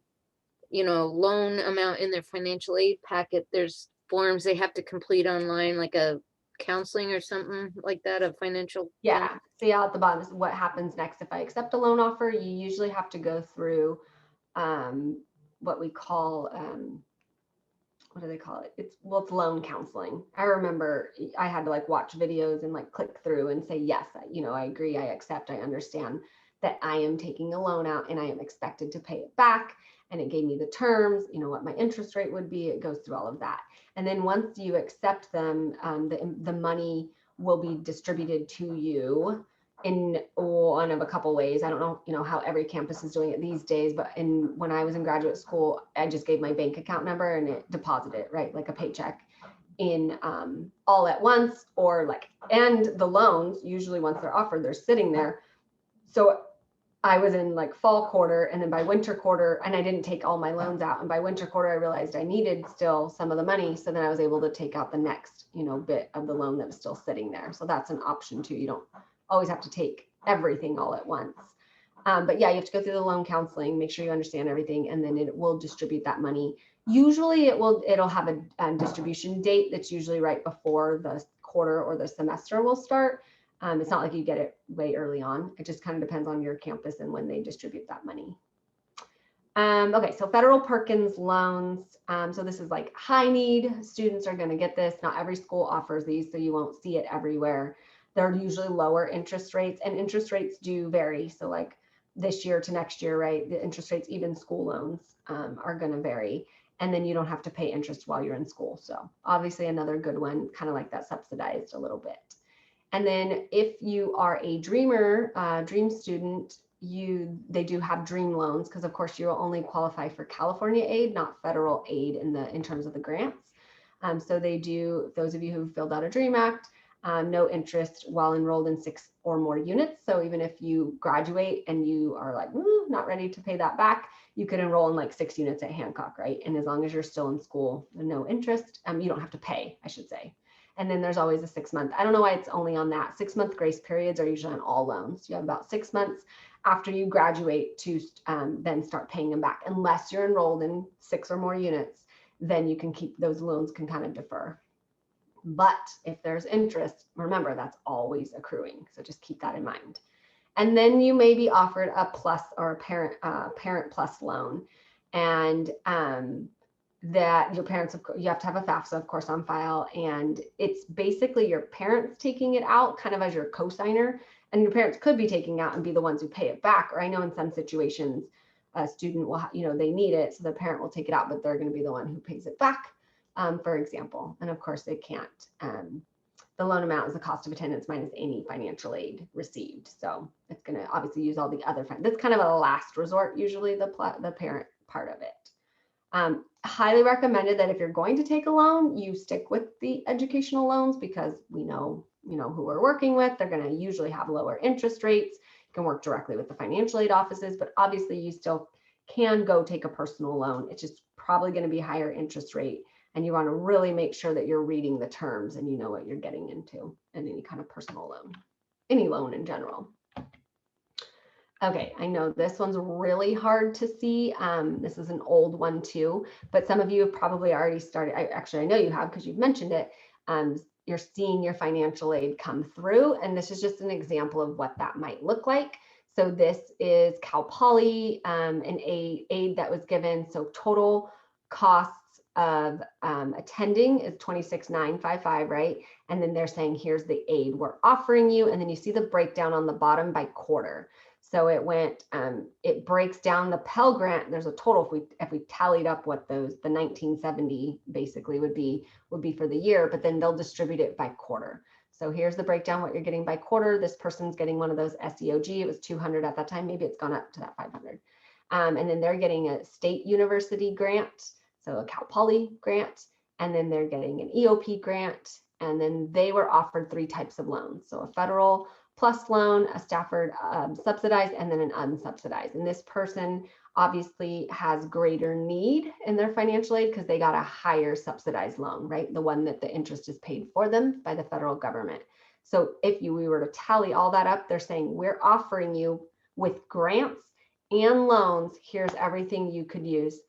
loan amount in their financial aid packet, there's forms they have to complete online, like a counseling or something like that, a financial. Yeah. See out at the bottom, this is what happens next. If I accept a loan offer, you usually have to go through what we call, what do they call it? It's loan counseling. I remember I had to like watch videos and like click through and say, yes, I agree, I accept, I understand that I am taking a loan out and I am expected to pay it back. And it gave me the terms, what my interest rate would be. It goes through all of that. And then once you accept them, the money will be distributed to you in one of a couple ways. I don't know, how every campus is doing it these days, but when I was in graduate school, I just gave my bank account number and it deposited, right? Like a paycheck in all at once, or and the loans, usually once they're offered, they're sitting there. So I was in like fall quarter, and then by winter quarter, and I didn't take all my loans out. And by winter quarter, I realized I needed still some of the money. So then I was able to take out the next, bit of the loan that was still sitting there. So that's an option too. You don't always have to take everything all at once. But yeah, you have to go through the loan counseling, make sure you understand everything, and then it will distribute that money. Usually it'll have a distribution date that's usually right before the quarter or the semester will start. It's not like you get it way early on. It just kind of depends on your campus and when they distribute that money. Okay, so federal Perkins loans. So this is like high need. Students are going to get this. Not every school offers these, so you won't see it everywhere. They're usually lower interest rates, and interest rates do vary. So like this year to next year, right? The interest rates, even school loans, are going to vary. And then you don't have to pay interest while you're in school. So obviously another good one, kind of like that, subsidized a little bit. And then if you are a dreamer, dream student, they do have dream loans, because of course you will only qualify for California aid, not federal aid in terms of the grants. So they do, those of you who filled out a DREAM Act, no interest while enrolled in 6 or more units. So even if you graduate and you are like, not ready to pay that back, you could enroll in like 6 units at Hancock, right? And as long as you're still in school, no interest, you don't have to pay, I should say. And then there's always a 6-month. I don't know why it's only on that. 6-month grace periods are usually on all loans. You have about 6 months after you graduate to then start paying them back. Unless you're enrolled in 6 or more units, then you can keep those loans, can kind of defer. But if there's interest, remember that's always accruing. So just keep that in mind. And then you may be offered a plus or a parent plus loan. And that your parents, you have to have a FAFSA, of course, on file. And it's basically your parents taking it out kind of as your cosigner. And your parents could be taking out and be the ones who pay it back. Or I know in some situations, a student will, they need it, so the parent will take it out, but they're going to be the one who pays it back, for example. And of course, they can't. The loan amount is the cost of attendance minus any financial aid received. So it's going to obviously use all the other. That's kind of a last resort, usually the parent part of it. Highly recommended that if you're going to take a loan, you stick with the educational loans, because we know, who we're working with. They're going to usually have lower interest rates. You can work directly with the financial aid offices, but obviously you still can go take a personal loan. It's just probably going to be higher interest rate. And you want to really make sure that you're reading the terms and you know what you're getting into in any kind of personal loan, any loan in general. Okay, I know this one's really hard to see. This is an old one too, but some of you have probably already started. I know you have, because you've mentioned it. You're seeing your financial aid come through, and this is just an example of what that might look like. So this is Cal Poly, an aid that was given. So total costs of attending is $26,955, right? And then they're saying, here's the aid we're offering you. And then you see the breakdown on the bottom by quarter. So it went, it breaks down the Pell Grant. There's a total, if we tallied up what the 1970 basically would be for the year, but then they'll distribute it by quarter. So here's the breakdown, what you're getting by quarter. This person's getting one of those SEOG. It was 200 at that time. Maybe it's gone up to that 500. And then they're getting a state university grant. So a Cal Poly grant, and then they're getting an EOP grant. And then they were offered 3 types of loans. So a federal plus loan, a Stafford subsidized, and then an unsubsidized. And this person obviously has greater need in their financial aid because they got a higher subsidized loan, right? The one that the interest is paid for them by the federal government. So if we were to tally all that up, they're saying we're offering you with grants and loans, here's everything you could use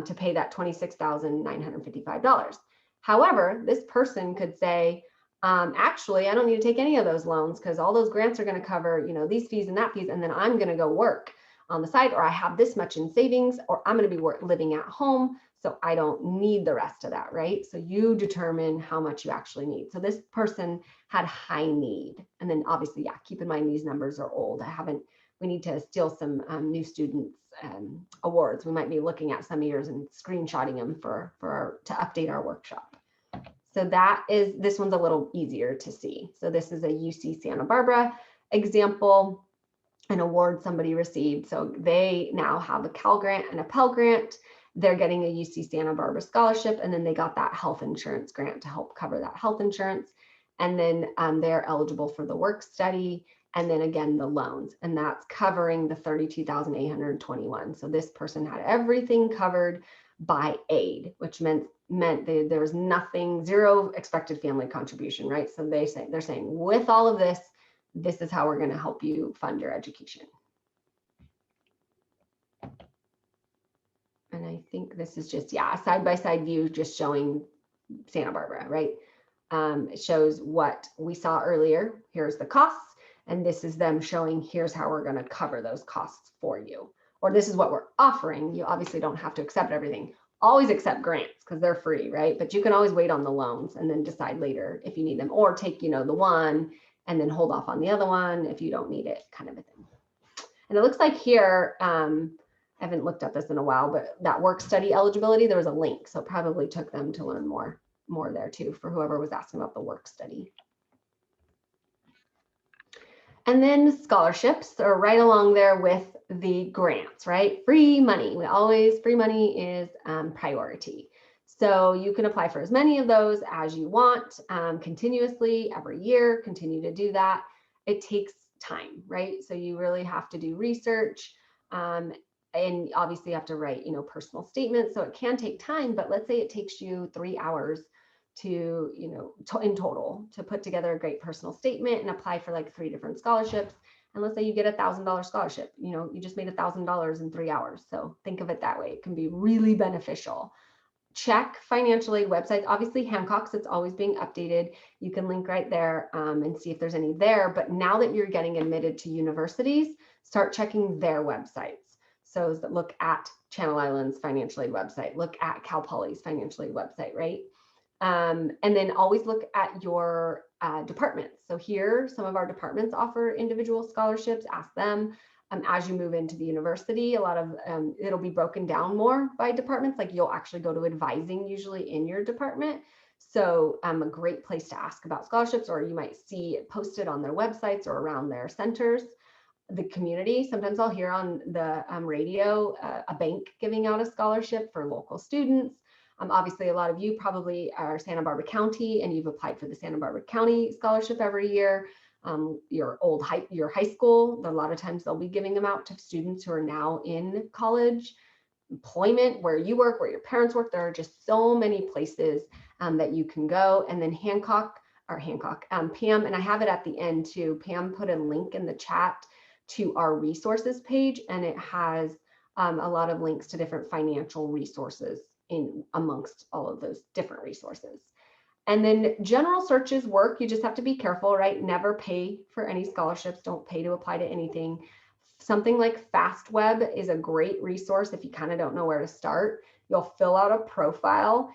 to pay that $26,955. However, this person could say, actually, I don't need to take any of those loans because all those grants are going to cover, these fees and that fees, and then I'm going to go work on the side, or I have this much in savings, or I'm going to be living at home, so I don't need the rest of that, right? So you determine how much you actually need. So this person had high need, and then obviously, yeah, keep in mind these numbers are old. We need to steal some new students awards. We might be looking at some years and screenshotting them to update our workshop. So this one's a little easier to see. So this is a UC Santa Barbara example, an award somebody received. So they now have a Cal Grant and a Pell Grant. They're getting a UC Santa Barbara scholarship, and then they got that health insurance grant to help cover that health insurance. And then they're eligible for the work study. and then again, the loans, and that's covering the 32,821. So this person had everything covered by aid, which meant that there was nothing, zero expected family contribution, right? So they're saying with all of this, this is how we're going to help you fund your education. And I think this is just, yeah, a side-by-side view just showing Santa Barbara, right? It shows what we saw earlier. Here's the costs, and this is them showing here's how we're going to cover those costs for you. Or this is what we're offering. You obviously don't have to accept everything. Always accept grants because they're free, right? But you can always wait on the loans and then decide later if you need them, or take, the one and then hold off on the other one if you don't need it, kind of a thing. And it looks like here, I haven't looked at this in a while, but that work study eligibility, there was a link. So it probably took them to learn more there too, for whoever was asking about the work study. And then scholarships are right along there with the grants, right? Free money. Free money is priority. So you can apply for as many of those as you want, continuously every year, continue to do that. It takes time, right? So you really have to do research, and obviously you have to write, personal statements. So it can take time, but let's say it takes you 3 hours to, in total, to put together a great personal statement and apply for like 3 different scholarships. And let's say you get $1,000 scholarship, you just made $1,000 in 3 hours. So think of it that way. It can be really beneficial. Check financial aid websites. Obviously Hancock's, it's always being updated. You can link right there and see if there's any there. But now that you're getting admitted to universities, start checking their websites. So look at Channel Islands financial aid website, look at Cal Poly's financial aid website, right? And then always look at your departments. So here, some of our departments offer individual scholarships. Ask them. As you move into the university, a lot of it'll be broken down more by departments. Like you'll actually go to advising usually in your department. So a great place to ask about scholarships, or you might see it posted on their websites or around their centers. The community, sometimes I'll hear on the radio a bank giving out a scholarship for local students. Obviously, a lot of you probably are Santa Barbara County and you've applied for the Santa Barbara County scholarship every year. Your high school, a lot of times they'll be giving them out to students who are now in college, employment, where you work, where your parents work. There are just so many places that you can go. And then Pam, and I have it at the end too. Pam put a link in the chat to our resources page, and it has a lot of links to different financial resources in amongst all of those different resources. And then general searches work. You just have to be careful, right? Never pay for any scholarships. Don't pay to apply to anything. Something like FastWeb is a great resource if you kind of don't know where to start. You'll fill out a profile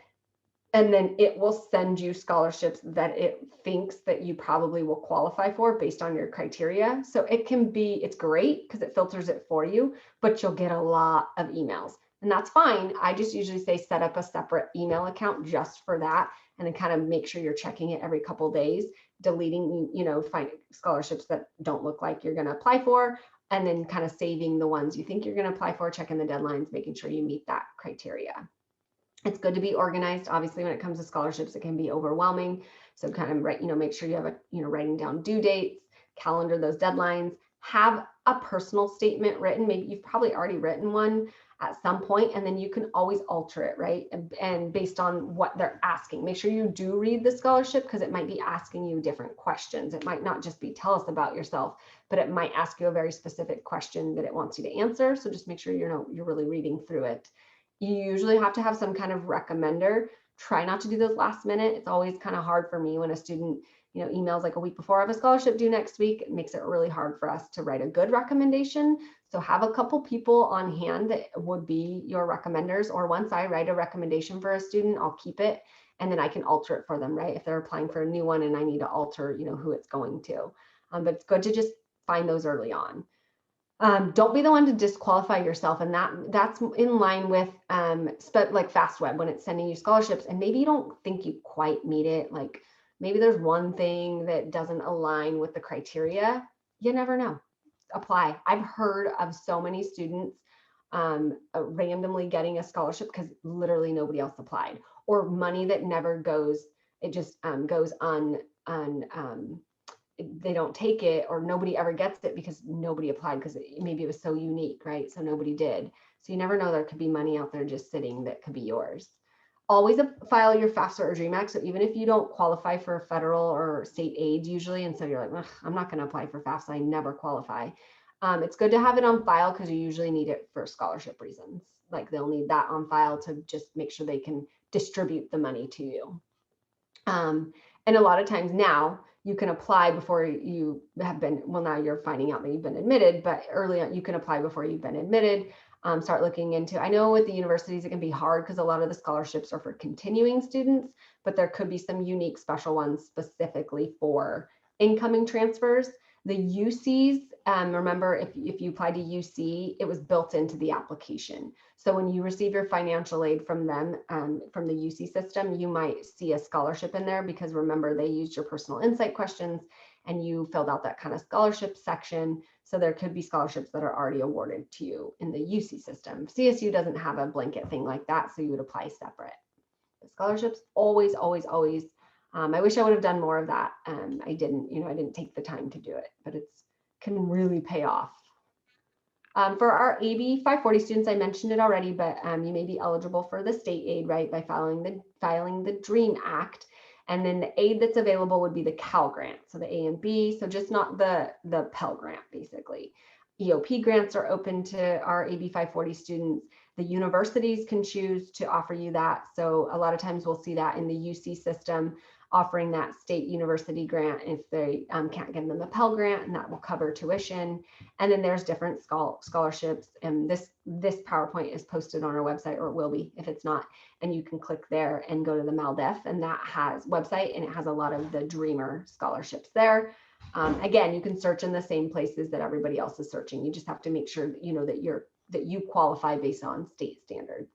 and then it will send you scholarships that it thinks that you probably will qualify for based on your criteria. So it's great because it filters it for you, but you'll get a lot of emails. And that's fine. I just usually say set up a separate email account just for that, and then kind of make sure you're checking it every couple of days, deleting, find scholarships that don't look like you're going to apply for, and then kind of saving the ones you think you're going to apply for, checking the deadlines, making sure you meet that criteria. It's good to be organized. Obviously, when it comes to scholarships, it can be overwhelming. So kind of make sure you have writing down due dates, calendar those deadlines, have a personal statement written. Maybe you've probably already written one at some point, and then you can always alter it, right? And based on what they're asking, make sure you do read the scholarship because it might be asking you different questions. It might not just be tell us about yourself, but it might ask you a very specific question that it wants you to answer. So just make sure you're really reading through it. You usually have to have some kind of recommender. Try not to do those last minute. It's always kind of hard for me when a student emails like a week before I have a scholarship due next week. It makes it really hard for us to write a good recommendation. So have a couple people on hand that would be your recommenders, or once I write a recommendation for a student, I'll keep it and then I can alter it for them, right? If they're applying for a new one and I need to alter, who it's going to. But it's good to just find those early on. Don't be the one to disqualify yourself, and that's in line with like FastWeb when it's sending you scholarships, and maybe you don't think you quite meet it. Like maybe there's one thing that doesn't align with the criteria. You never know. Apply. I've heard of so many students randomly getting a scholarship because literally nobody else applied, or money that never goes. It just goes they don't take it, or nobody ever gets it because nobody applied, because maybe it was so unique, right? So nobody did. So you never know, there could be money out there just sitting that could be yours. Always file your FAFSA or DREAM Act. So even if you don't qualify for federal or state aid usually, and so you're like, I'm not going to apply for FAFSA, I never qualify. It's good to have it on file because you usually need it for scholarship reasons. Like they'll need that on file to just make sure they can distribute the money to you. And a lot of times now you can apply before you have been, well, now you're finding out that you've been admitted, but early on you can apply before you've been admitted. Start looking into, I know with the universities, it can be hard because a lot of the scholarships are for continuing students, but there could be some unique special ones specifically for incoming transfers. The UCs, remember if you applied to UC, it was built into the application. So when you receive your financial aid from them, from the UC system, you might see a scholarship in there because remember they used your personal insight questions and you filled out that kind of scholarship section. So there could be scholarships that are already awarded to you in the UC system. CSU doesn't have a blanket thing like that, so you would apply separate. The scholarships always, always, always. I wish I would have done more of that. I didn't, I didn't take the time to do it, but it's can really pay off. For our AB 540 students, I mentioned it already, but you may be eligible for the state aid, right, by filing the DREAM Act. And then the aid that's available would be the Cal Grant, so the A and B, so just not the Pell Grant, basically. EOP grants are open to our AB 540 students. The universities can choose to offer you that. So a lot of times we'll see that in the UC system, offering that state university grant if they can't give them the Pell Grant, and that will cover tuition. And then there's different scholarships, and this PowerPoint is posted on our website, or it will be if it's not, and you can click there and go to the MALDEF, and that has website, and it has a lot of the Dreamer scholarships there. Again, you can search in the same places that everybody else is searching. You just have to make sure that that you qualify based on state standards.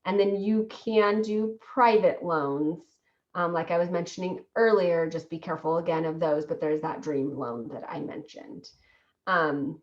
And then you can do private loans. Like I was mentioning earlier, just be careful again of those, but there's that dream loan that I mentioned. And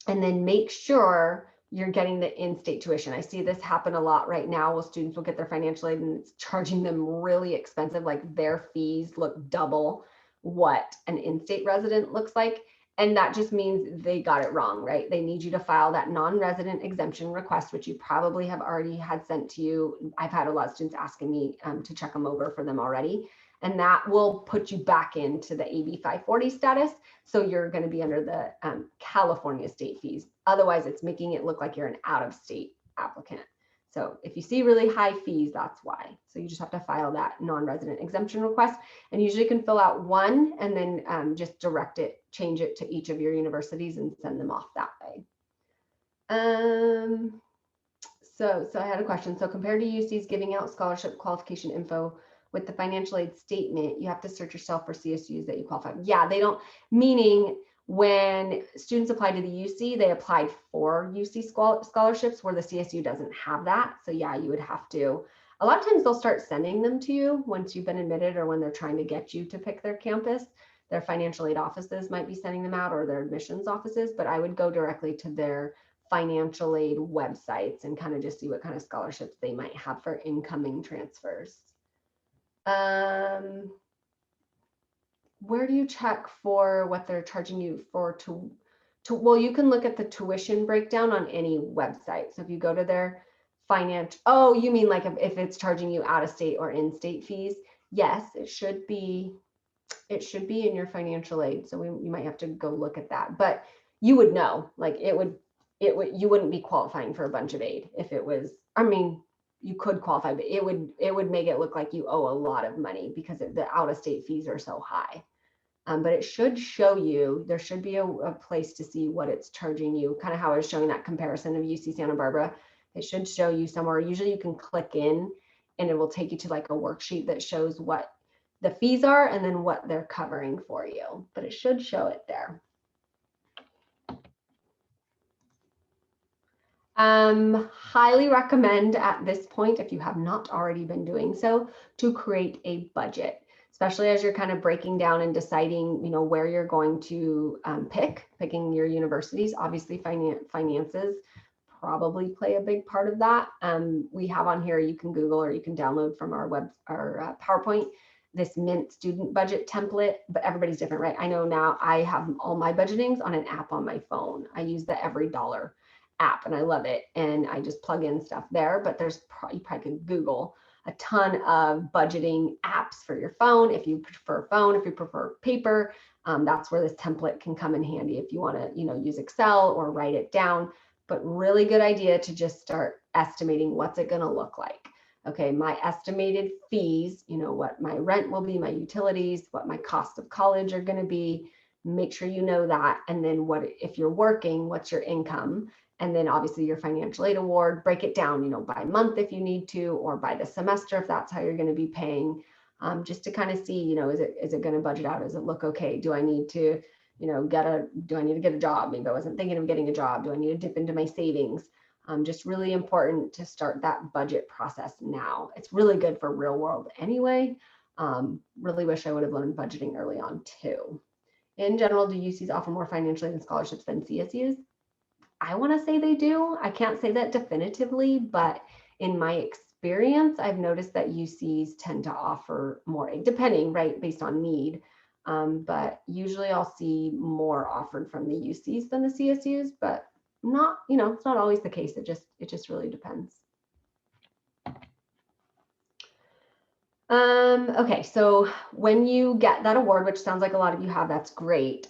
then make sure you're getting the in-state tuition. I see this happen a lot right now. Well, students will get their financial aid and it's charging them really expensive, like their fees look double what an in-state resident looks like. And that just means they got it wrong, right? They need you to file that non-resident exemption request, which you probably have already had sent to you. I've had a lot of students asking me to check them over for them already. And that will put you back into the AB 540 status. So you're going to be under the California state fees. Otherwise, it's making it look like you're an out-of-state applicant. So if you see really high fees, that's why. So you just have to file that non-resident exemption request, and usually you can fill out one and then just change it to each of your universities and send them off that way. So I had a question. So compared to UC's giving out scholarship qualification info with the financial aid statement, you have to search yourself for CSUs that you qualify. Yeah, they don't, meaning when students apply to the UC, they applied for UC scholarships where the CSU doesn't have that. So yeah, you would have to, a lot of times they'll start sending them to you once you've been admitted or when they're trying to get you to pick their campus. Their financial aid offices might be sending them out or their admissions offices, but I would go directly to their financial aid websites and kind of just see what kind of scholarships they might have for incoming transfers. Where do you check for what they're charging you for well, you can look at the tuition breakdown on any website. So if you go to their oh, you mean like if it's charging you out of state or in-state fees? Yes, it should be in your financial aid. So you might have to go look at that, but you would know, like you wouldn't be qualifying for a bunch of aid if it was, I mean, you could qualify, but it would make it look like you owe a lot of money because the out-of-state fees are so high. But it should show you, there should be a place to see what it's charging you, kind of how I was showing that comparison of UC Santa Barbara. It should show you somewhere. Usually you can click in and it will take you to like a worksheet that shows what the fees are and then what they're covering for you, but it should show it there. Highly recommend at this point, if you have not already been doing so, to create a budget, especially as you're kind of breaking down and deciding, where you're going to picking your universities. Obviously, finances probably play a big part of that. We have on here, you can Google or you can download from our PowerPoint, this Mint student budget template, but everybody's different, right? I know now I have all my budgetings on an app on my phone. I use the Every Dollar app and I love it. And I just plug in stuff there, but there's you probably could Google a ton of budgeting apps for your phone. If you prefer phone, if you prefer paper, that's where this template can come in handy if you want to, use Excel or write it down. But really good idea to just start estimating what's it going to look like. Okay, my estimated fees, what my rent will be, my utilities, what my cost of college are going to be. Make sure you know that. And then what, if you're working, what's your income? And then obviously your financial aid award, break it down, by month if you need to, or by the semester if that's how you're going to be paying, just to kind of see, is it going to budget out? Does it look okay? Do I need to, do I need to get a job? Maybe I wasn't thinking of getting a job. Do I need to dip into my savings? Just really important to start that budget process now. It's really good for real world anyway. Really wish I would have learned budgeting early on too. In general, do UCs offer more financial aid and scholarships than CSUs? I want to say they do. I can't say that definitively, but in my experience, I've noticed that UCs tend to offer more, depending, right, based on need. But usually I'll see more offered from the UCs than the CSUs, but not, it's not always the case. It just really depends. Okay, so when you get that award, which sounds like a lot of you have, that's great.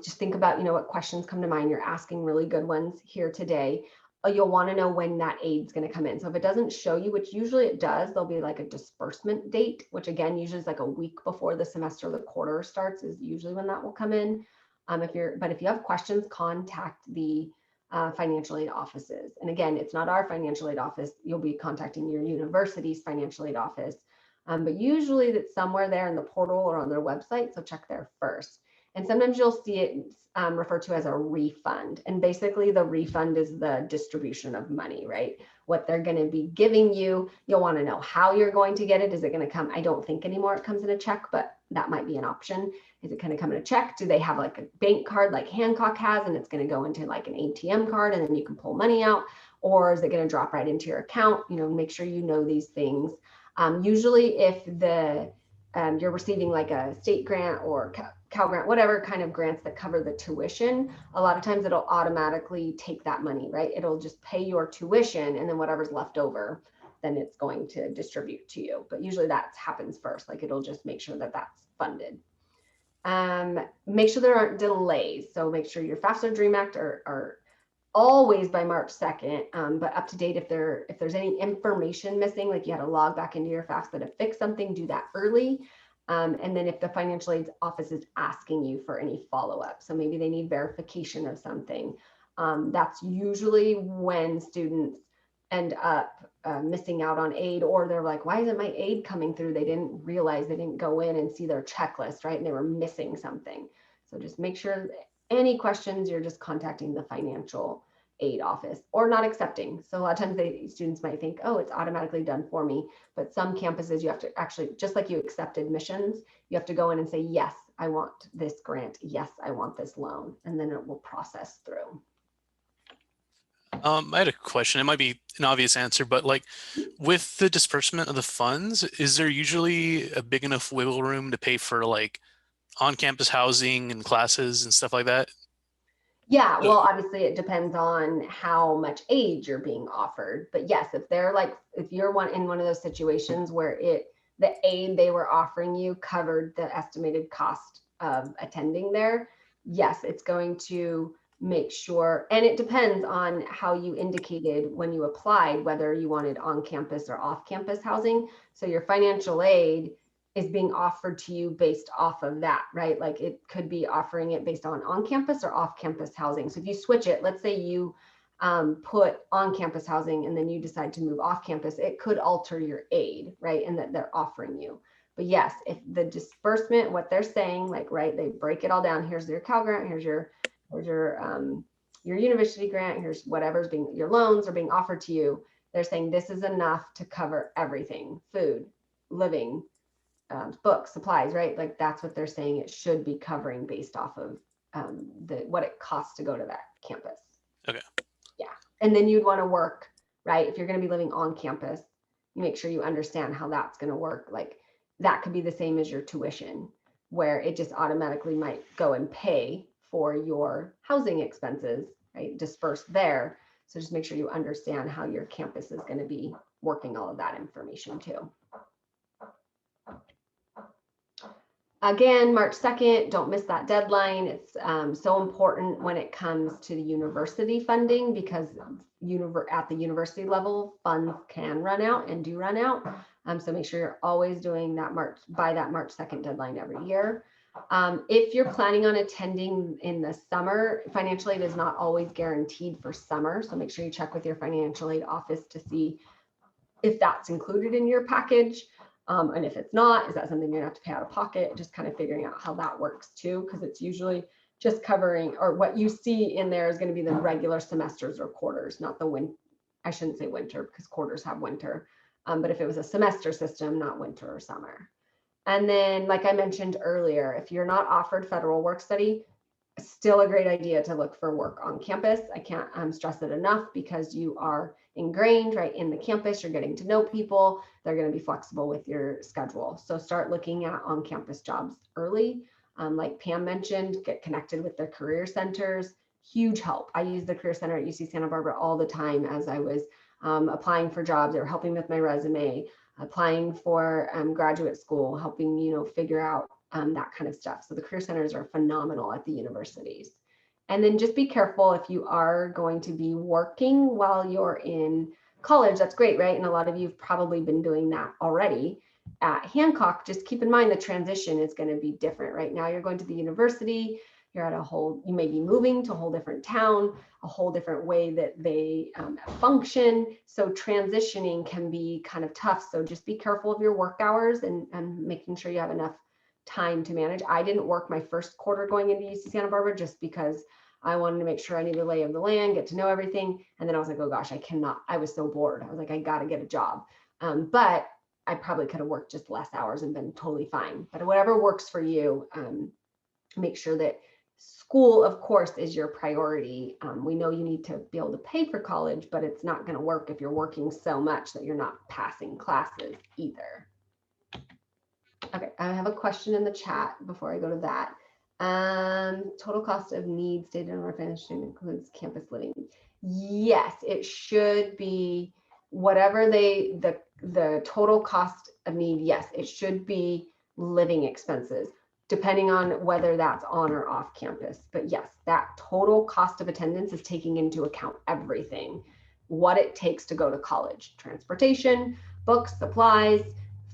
Just think about, what questions come to mind. You're asking really good ones here today. You'll want to know when that aid's going to come in. So if it doesn't show you, which usually it does, there'll be like a disbursement date, which again, usually is like a week before the semester or the quarter starts is usually when that will come in. If you have questions, contact the financial aid offices. And again, it's not our financial aid office. You'll be contacting your university's financial aid office. But usually that's somewhere there in the portal or on their website. So check there first. And sometimes you'll see it referred to as a refund. And basically the refund is the distribution of money, right? What they're going to be giving you. You'll want to know how you're going to get it. Is it going to come? I don't think anymore it comes in a check, but that might be an option. Is it going to come in a check? Do they have like a bank card like Hancock has, and it's going to go into like an ATM card and then you can pull money out? Or is it going to drop right into your account? Make sure you know these things. Usually if you're receiving like a state grant or Cal Grant, whatever kind of grants that cover the tuition, a lot of times it'll automatically take that money, right? It'll just pay your tuition and then whatever's left over, then it's going to distribute to you. But usually that happens first. Like it'll just make sure that that's funded. Make sure there aren't delays. So make sure your FAFSA or DREAM Act are always by March 2nd, but up to date. If there's any information missing, like you had to log back into your FAFSA to fix something, do that early. And then if the financial aid office is asking you for any follow-up, so maybe they need verification of something, that's usually when students end up missing out on aid, or they're like, why isn't my aid coming through? They didn't realize, they didn't go in and see their checklist, right? And they were missing something. So just make sure any questions, you're just contacting the financial aid office or not accepting. So a lot of times students might think, oh, it's automatically done for me. But some campuses, you have to actually, just like you accept admissions, you have to go in and say, yes, I want this grant. Yes, I want this loan. And then it will process through. I had a question. It might be an obvious answer, but like with the disbursement of the funds, is there usually a big enough wiggle room to pay for like on-campus housing and classes and stuff like that? Yeah, well, obviously it depends on how much aid you're being offered. But yes, if you're in one of those situations where the aid they were offering you covered the estimated cost of attending there, yes, it's going to make sure, and it depends on how you indicated when you applied, whether you wanted on-campus or off-campus housing. So your financial aid is being offered to you based off of that, right? Like it could be offering it based on campus or off campus housing. So if you switch it, let's say you put on campus housing and then you decide to move off campus, it could alter your aid, right? And that they're offering you. But yes, if the disbursement, what they're saying, like, right, they break it all down. Here's your Cal Grant, here's your university grant, here's whatever's your loans are being offered to you. They're saying this is enough to cover everything: food, living, books, supplies, right? Like that's what they're saying it should be covering based off of what it costs to go to that campus. Okay. Yeah. And then you'd want to work, right? If you're going to be living on campus, you make sure you understand how that's going to work. Like that could be the same as your tuition, where it just automatically might go and pay for your housing expenses, right? Dispersed there. So just make sure you understand how your campus is going to be working all of that information too. Again, March 2nd, don't miss that deadline. It's so important when it comes to the university funding, because at the university level, funds can run out and do run out. So make sure you're always doing that by that March 2nd deadline every year. If you're planning on attending in the summer, financial aid is not always guaranteed for summer. So make sure you check with your financial aid office to see if that's included in your package. And if it's not, is that something you're gonna have to pay out of pocket? Just kind of figuring out how that works too, because it's usually just covering, or what you see in there is going to be the regular semesters or quarters, not the I shouldn't say winter, because quarters have winter. But if it was a semester system, not winter or summer. And then, like I mentioned earlier, if you're not offered federal work study, still a great idea to look for work on campus. I can't stress it enough, because you are ingrained right in the campus. You're getting to know people. They're going to be flexible with your schedule. So start looking at on-campus jobs early. Like Pam mentioned, get connected with their career centers. Huge help. I use the Career Center at UC Santa Barbara all the time as I was applying for jobs. They were helping with my resume, applying for graduate school, helping, figure out that kind of stuff. So the career centers are phenomenal at the universities. And then just be careful if you are going to be working while you're in college. That's great, right? And a lot of you have probably been doing that already. At Hancock, just keep in mind the transition is going to be different. Right now, you're going to the university. You're at you may be moving to a whole different town, a whole different way that they function. So transitioning can be kind of tough. So just be careful of your work hours and making sure you have enough time to manage. I didn't work my first quarter going into UC Santa Barbara just because I wanted to make sure I knew the lay of the land, get to know everything. And then I was like, oh gosh, I cannot. I was so bored. I was like, I got to get a job. But I probably could have worked just less hours and been totally fine. But whatever works for you, make sure that school, of course, is your priority. We know you need to be able to pay for college, but it's not going to work if you're working so much that you're not passing classes either. Okay, I have a question in the chat before I go to that. Total cost of needs stated on our financial statement includes campus living. Yes, it should be whatever the total cost of need. Yes, it should be living expenses, depending on whether that's on or off campus. But yes, that total cost of attendance is taking into account everything, what it takes to go to college, transportation, books, supplies,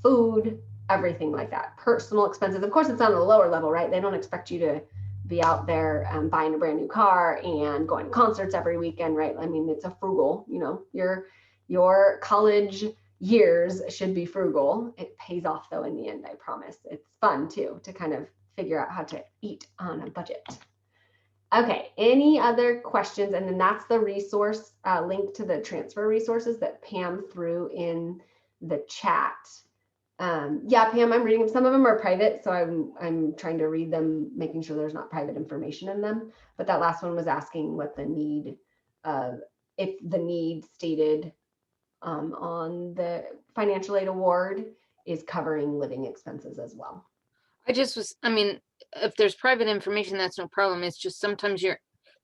food, everything like that. Personal expenses. Of course, it's on the lower level, right? They don't expect you to be out there buying a brand new car and going to concerts every weekend, right? I mean, it's a frugal, your college years should be frugal. It pays off though in the end, I promise. It's fun too, to kind of figure out how to eat on a budget. Okay, any other questions? And then that's the resource link to the transfer resources that Pam threw in the chat. Yeah, Pam, I'm reading them. Some of them are private, so I'm trying to read them, making sure there's not private information in them. But that last one was asking what the need, if the need stated on the financial aid award is covering living expenses as well. I mean, if there's private information, that's no problem. It's just sometimes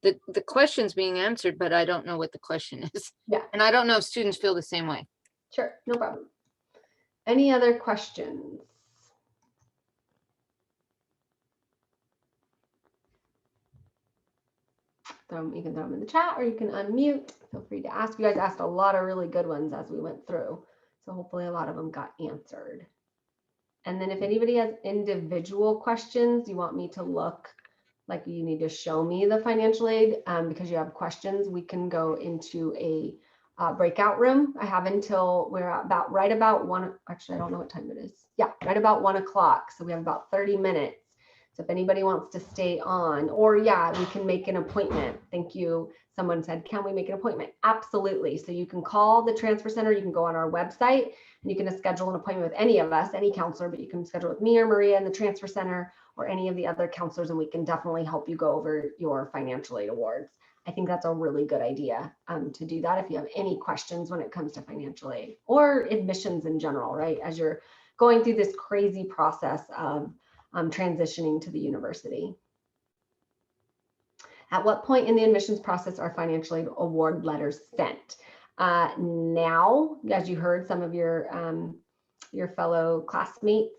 the question's being answered, but I don't know what the question is. Yeah. And I don't know if students feel the same way. Sure, no problem. Any other questions? You can throw them in the chat or you can unmute. Feel free to ask. You guys asked a lot of really good ones as we went through. So hopefully a lot of them got answered. And then if anybody has individual questions, you want me to look, like you need to show me the financial aid because you have questions, we can go into a breakout room. I have until we're about right about one. Actually, I don't know what time it is. Yeah, right about 1 o'clock. So we have about 30 minutes. So if anybody wants to stay on, or yeah, we can make an appointment. Thank you. Someone said, can we make an appointment? Absolutely. So you can call the transfer center. You can go on our website and you can schedule an appointment with any of us, any counselor, but you can schedule with me or Maria in the transfer center or any of the other counselors, and we can definitely help you go over your financial aid awards. I think that's a really good idea to do that if you have any questions when it comes to financial aid or admissions in general, right? As you're going through this crazy process of transitioning to the university. At what point in the admissions process are financial aid award letters sent? Now, as you heard, some of your fellow classmates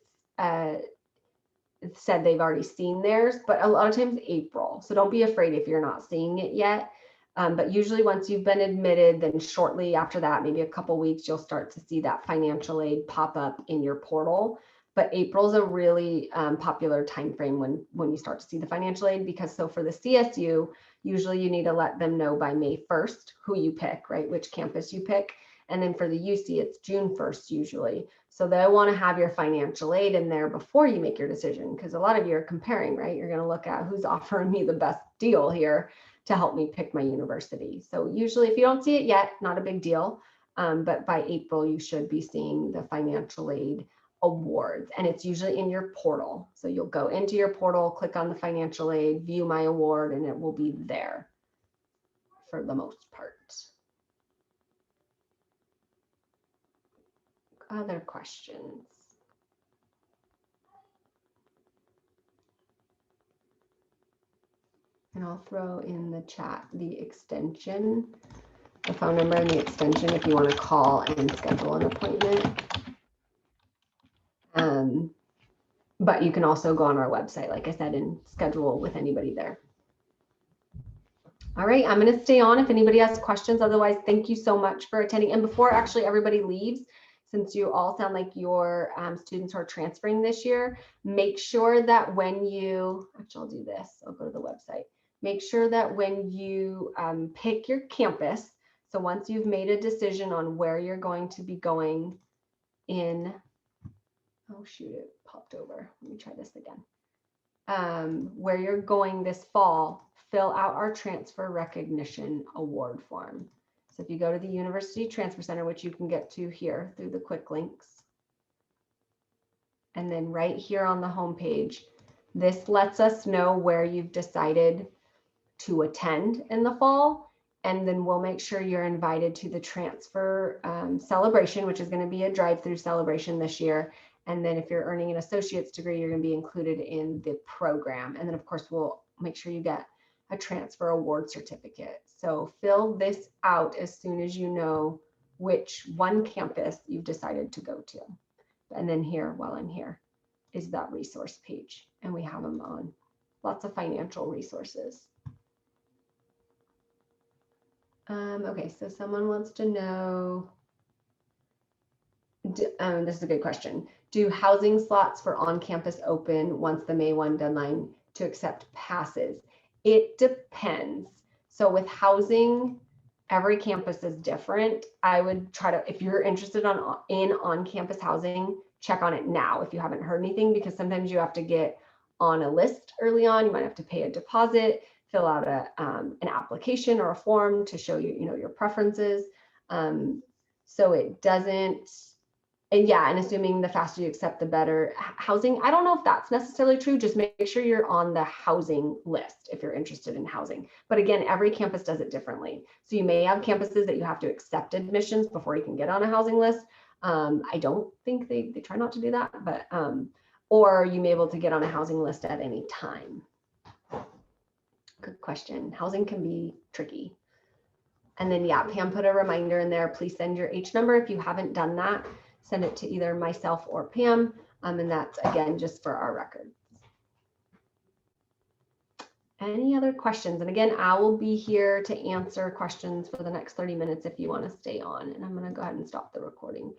said they've already seen theirs, but a lot of times April. So don't be afraid if you're not seeing it yet. But usually once you've been admitted, then shortly after that, maybe a couple weeks, you'll start to see that financial aid pop up in your portal. But April is a really popular time frame when you start to see the financial aid, because so for the CSU, usually you need to let them know by May 1st who you pick, right? Which campus you pick. And then for the UC, it's June 1st usually. So they want to have your financial aid in there before you make your decision, because a lot of you are comparing, right? You're going to look at who's offering me the best deal here to help me pick my university. So usually if you don't see it yet, not a big deal. But by April, you should be seeing the financial aid awards, and it's usually in your portal. So you'll go into your portal, click on the financial aid, view my award, and it will be there for the most part. Other questions? And I'll throw in the chat the extension, the phone number and the extension if you want to call and schedule an appointment. But you can also go on our website, like I said, and schedule with anybody there. All right, I'm going to stay on if anybody has questions. Otherwise, thank you so much for attending. And before actually everybody leaves, since you all sound like your students who are transferring this year, make sure that when you, actually I'll do this, I'll go to the website. Make sure that when you pick your campus, so once you've made a decision on where you're going to be going in, oh shoot, it popped over. Let me try this again. Where you're going this fall, fill out our transfer recognition award form. So if you go to the University Transfer Center, which you can get to here through the quick links, and then right here on the homepage, this lets us know where you've decided to attend in the fall. And then we'll make sure you're invited to the transfer celebration, which is going to be a drive-through celebration this year. And then if you're earning an associate's degree, you're going to be included in the program. And then of course, we'll make sure you get a transfer award certificate. So fill this out as soon as you know which one campus you've decided to go to. And then here, while I'm here, is that resource page. And we have them on lots of financial resources. Okay, so someone wants to know, this is a good question. Do housing slots for on-campus open once the May 1 deadline to accept passes? It depends. So with housing, every campus is different. I would try to, if you're interested in on-campus housing, check on it now if you haven't heard anything, because sometimes you have to get on a list early on. You might have to pay a deposit, fill out an application or a form to show you, your preferences. So it doesn't, and yeah, and assuming the faster you accept, the better. Housing, I don't know if that's necessarily true. Just make sure you're on the housing list if you're interested in housing. But again, every campus does it differently. So you may have campuses that you have to accept admissions before you can get on a housing list. I don't think they try not to do that, but or you may be able to get on a housing list at any time. Good question. Housing can be tricky. And then yeah, Pam put a reminder in there. Please send your H number if you haven't done that. Send it to either myself or Pam, and that's again just for our records. Any other questions? And again, I will be here to answer questions for the next 30 minutes if you want to stay on. And I'm going to go ahead and stop the recording.